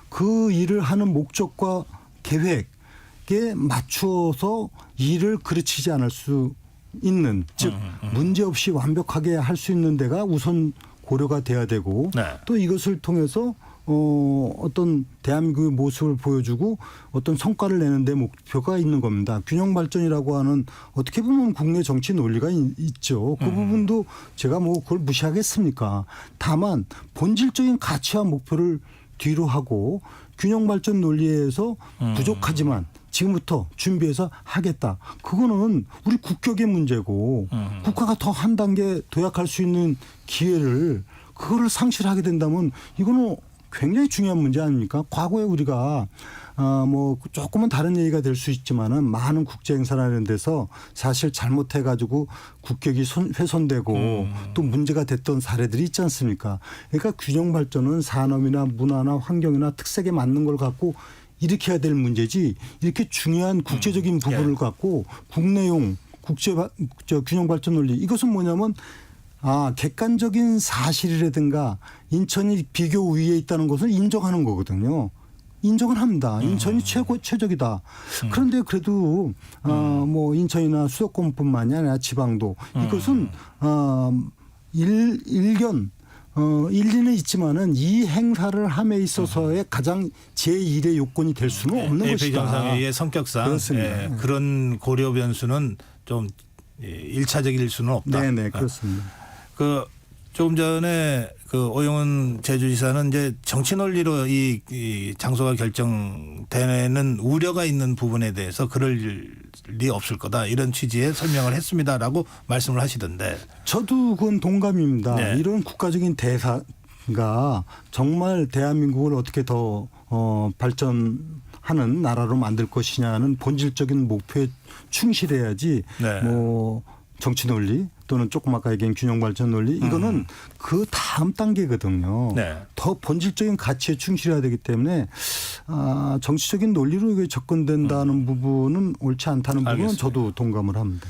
그 일을 하는 목적과 계획에 맞추어서 일을 그르치지 않을 수 있는 즉 문제 없이 완벽하게 할 수 있는 데가 우선 고려가 돼야 되고 네. 또 이것을 통해서 어떤 대한민국의 모습을 보여주고 어떤 성과를 내는 데 목표가 있는 겁니다. 균형 발전이라고 하는 어떻게 보면 국내 정치 논리가 있죠. 그 부분도 제가 뭐 그걸 무시하겠습니까? 다만 본질적인 가치와 목표를 뒤로 하고 균형 발전 논리에서 부족하지만 지금부터 준비해서 하겠다. 그거는 우리 국격의 문제고 국가가 더 한 단계 도약할 수 있는 기회를 그거를 상실하게 된다면 이거는 굉장히 중요한 문제 아닙니까? 과거에 우리가 뭐 조금은 다른 얘기가 될 수 있지만은 많은 국제 행사라는 데서 사실 잘못해 가지고 국격이 훼손되고 또 문제가 됐던 사례들이 있지 않습니까? 그러니까 균형 발전은 산업이나 문화나 환경이나 특색에 맞는 걸 갖고 일으켜야 될 문제지 이렇게 중요한 국제적인 부분을 갖고 국내용 균형 발전 논리 이것은 뭐냐면 객관적인 사실이라든가 인천이 비교 우위에 있다는 것을 인정하는 거거든요. 인정을 합니다. 인천이 최적이다. 그런데 그래도 뭐 인천이나 수도권뿐만이 아니라 지방도 이것은 일리는 있지만은 이 행사를 함에 있어서의 가장 제1의 요건이 될 수는 없는 APEC 것이다. 정상회의의 성격상 그렇습니다. 그런 고려 변수는 좀 일차적일 수는 없다. 네네 그렇습니다. 그 조금 전에 그 오영훈 제주지사는 이제 정치 논리로 이 장소가 결정되는 우려가 있는 부분에 대해서 그럴 리 없을 거다 이런 취지의 설명을 했습니다라고 말씀을 하시던데. 저도 그건 동감입니다. 네. 이런 국가적인 대사가 정말 대한민국을 어떻게 더 발전하는 나라로 만들 것이냐는 본질적인 목표에 충실해야지 네. 뭐 정치 논리 또는 조금 아까 얘기한 균형 발전 논리 이거는 그 다음 단계거든요. 네. 더 본질적인 가치에 충실해야 되기 때문에 정치적인 논리로 이게 접근된다는 부분은 옳지 않다는 부분은 알겠습니다. 저도 동감을 합니다.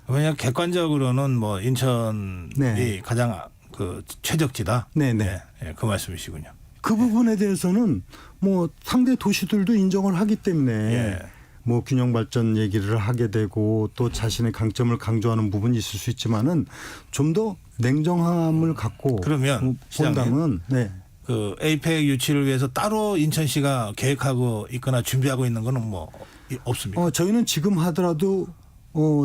왜냐 객관적으로는 뭐 인천이 네. 가장 그 최적지다. 네네. 네, 그 말씀이시군요. 그 부분에 대해서는 뭐 상대 도시들도 인정을 하기 때문에 예. 뭐 균형 발전 얘기를 하게 되고 또 자신의 강점을 강조하는 부분이 있을 수 있지만은 좀 더 냉정함을 갖고 그러면 본다면 네. 그 에이펙 유치를 위해서 따로 인천시가 계획하고 있거나 준비하고 있는 거는 뭐 없습니까? 저희는 지금 하더라도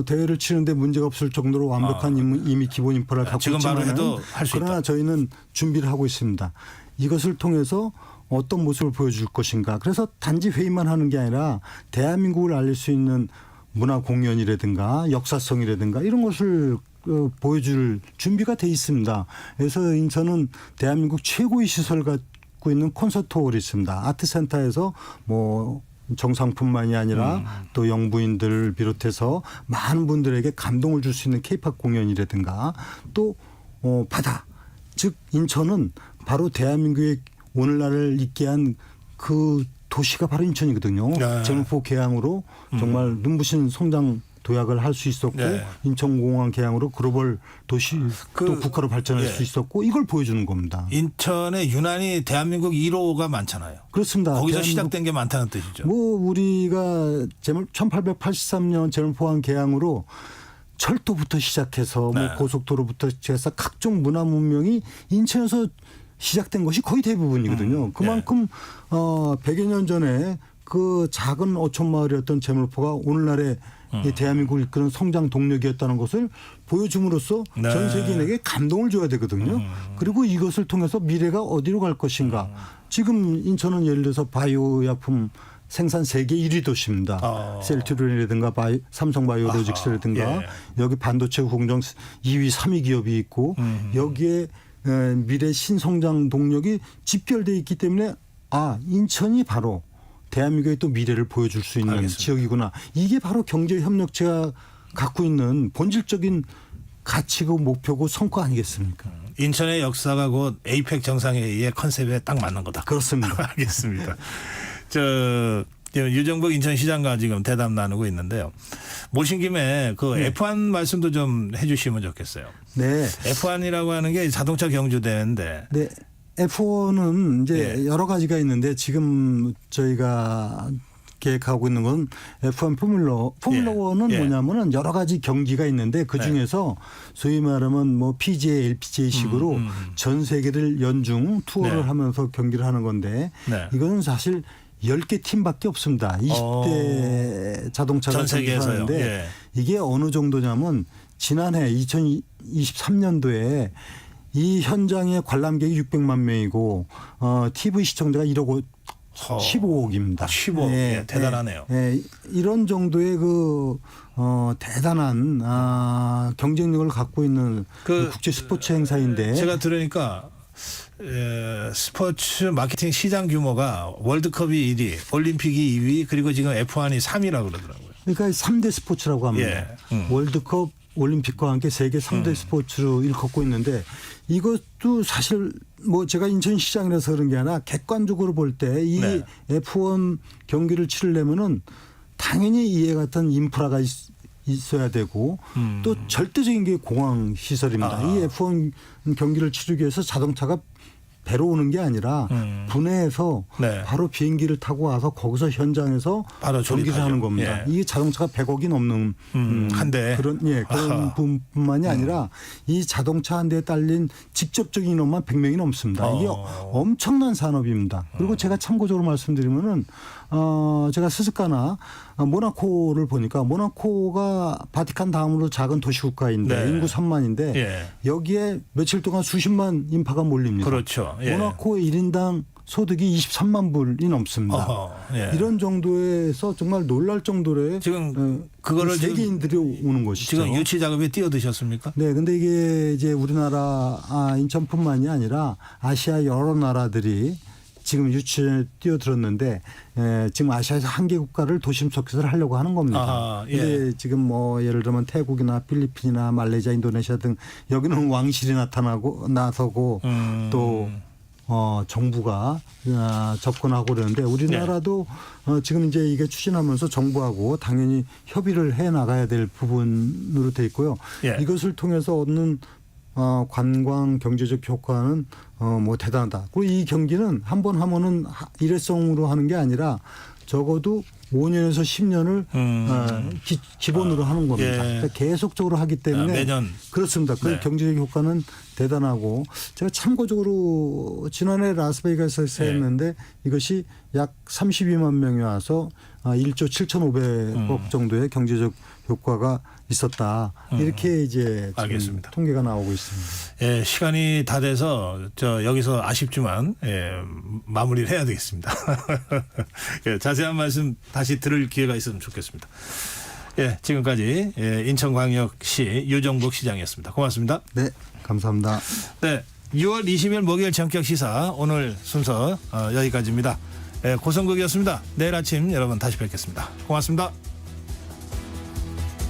대회를 치는데 문제가 없을 정도로 완벽한 이미 기본 인프라를 갖고 지금 바로 있지만은 해도 할 수 있다. 그러나 저희는 준비를 하고 있습니다. 이것을 통해서 어떤 모습을 보여줄 것인가. 그래서 단지 회의만 하는 게 아니라 대한민국을 알릴 수 있는 문화 공연이라든가 역사성이라든가 이런 것을 보여줄 준비가 돼 있습니다. 그래서 인천은 대한민국 최고의 시설을 갖고 있는 콘서트홀이 있습니다. 아트센터에서 뭐 정상뿐만이 아니라 또 영부인들을 비롯해서 많은 분들에게 감동을 줄 수 있는 케이팝 공연이라든가 또 바다. 즉 인천은 바로 대한민국의 오늘날을 있게 한 그 도시가 바로 인천이거든요. 네. 제물포 개항으로 정말 눈부신 성장 도약을 할 수 있었고 네. 인천공항 개항으로 글로벌 도시 또 국가로 발전할 예. 수 있었고 이걸 보여주는 겁니다. 인천에 유난히 대한민국 1호가 많잖아요. 그렇습니다. 거기서 대한민국 시작된 게 많다는 뜻이죠. 뭐 우리가 1883년 제물포항 개항으로 철도부터 시작해서 네. 뭐 고속도로부터 시작해서 각종 문화 문명이 인천에서 시작된 것이 거의 대부분이거든요. 그만큼 100여 년 전에 그 작은 어촌 마을이었던 제물포가 오늘날의 이 대한민국을 이끄는 성장 동력이었다는 것을 보여줌으로써 네. 전 세계인에게 감동을 줘야 되거든요. 그리고 이것을 통해서 미래가 어디로 갈 것인가. 지금 인천은 예를 들어서 바이오薬품 생산 세계 1위 도시입니다. 셀트리온이라든가 삼성바이오로직스라든가 예. 여기 반도체 공정 2위, 3위 기업이 있고 여기에 미래 신성장 동력이 집결되어 있기 때문에 인천이 바로 대한민국의 또 미래를 보여줄 수 있는 알겠습니다. 지역이구나. 이게 바로 경제협력체가 갖고 있는 본질적인 가치고 목표고 성과 아니겠습니까? 인천의 역사가 곧 에이펙 정상회의의 컨셉에 딱 맞는 거다. 그렇습니다. 알겠습니다. 유정복 인천시장과 지금 대담 나누고 있는데요. 모신 김에 그 F1 말씀도 좀 해주시면 좋겠어요. 네. F1이라고 하는 게 자동차 경주대회인데. 네. F1은 이제 예. 여러 가지가 있는데 지금 저희가 계획하고 있는 건 F1 포뮬러1은 예. 뭐냐면은 여러 가지 경기가 있는데 그 중에서 소위 말하면 뭐 PGA, LPGA식으로 전 세계를 연중 투어를 네. 하면서 경기를 하는 건데 네. 이거는 사실 10개 팀밖에 없습니다. 20대 자동차가 전 세계에서요. 하는데 예. 이게 어느 정도냐면 지난해 2023년도에 이 현장의 관람객이 600만 명이고 TV 시청자가 1억 15억입니다. 15억. 예, 대단하네요. 이런 정도의 대단한 경쟁력을 갖고 있는 국제 스포츠 행사인데 제가 들으니까 스포츠 마케팅 시장 규모가 월드컵이 1위, 올림픽이 2위, 그리고 지금 F1이 3위라고 그러더라고요. 그러니까 3대 스포츠라고 합니다. 예. 월드컵, 올림픽과 함께 세계 3대 스포츠로 일컫고 있는데 이것도 사실 뭐 제가 인천시장이라서 그런 게 아니라 객관적으로 볼 때 이 네. F1 경기를 치르려면은 당연히 이에 같은 인프라가 있어야 되고 또 절대적인 게 공항 시설입니다. 이 F1 경기를 치르기 위해서 자동차가 배로 오는 게 아니라 분해해서 네. 바로 비행기를 타고 와서 거기서 현장에서 바로 경기를 조립하죠. 하는 겁니다. 예. 이게 자동차가 100억이 넘는 한 대. 그런 아하. 부분뿐만이 아니라 이 자동차 한 대에 딸린 직접적인 인원만 100명이 넘습니다. 이게 엄청난 산업입니다. 그리고 제가 참고적으로 말씀드리면은 제가 스스카나 모나코를 보니까 모나코가 바티칸 다음으로 작은 도시 국가인데 네. 인구 3만인데 예. 여기에 며칠 동안 수십만 인파가 몰립니다. 그렇죠. 예. 모나코의 1인당 소득이 23만 불이 넘습니다. 예. 이런 정도에서 정말 놀랄 정도의 지금 그거를 세계인들이 오는 것이죠. 지금 유치 작업에 뛰어드셨습니까? 네, 근데 이게 이제 우리나라 인천뿐만이 아니라 아시아 여러 나라들이 지금 유치에 뛰어들었는데 지금 아시아에서 한 개 국가를 도심 석회를 하려고 하는 겁니다. 아하, 예. 근데 지금 뭐 예를 들면 태국이나 필리핀이나 말레이시아, 인도네시아 등 여기는 왕실이 나서고 또 정부가 접근하고 그러는데 우리나라도 지금 이제 이게 추진하면서 정부하고 당연히 협의를 해 나가야 될 부분으로 돼 있고요. 예. 이것을 통해서 얻는 관광 경제적 효과는 뭐 대단하다. 그리고 이 경기는 한 번 하면은 일회성으로 하는 게 아니라 적어도 5년에서 10년을 기본으로 하는 겁니다. 예. 그러니까 계속적으로 하기 때문에 매년. 그렇습니다. 그 네. 경제적 효과는 대단하고 제가 참고적으로 지난해 라스베이거스에서 했는데 이것이 약 32만 명이 와서 1조 7,500억 정도의 경제적 효과가 있었다. 이렇게 이제 알겠습니다. 통계가 나오고 있습니다. 예, 시간이 다 돼서 여기서 아쉽지만 마무리를 해야 되겠습니다. 예, 자세한 말씀 다시 들을 기회가 있으면 좋겠습니다. 예, 지금까지 인천광역시 유정복 시장이었습니다. 고맙습니다. 네, 감사합니다. 네, 6월 20일 목요일 전격 시사 오늘 순서 여기까지입니다. 고성국이었습니다. 내일 아침 여러분 다시 뵙겠습니다. 고맙습니다.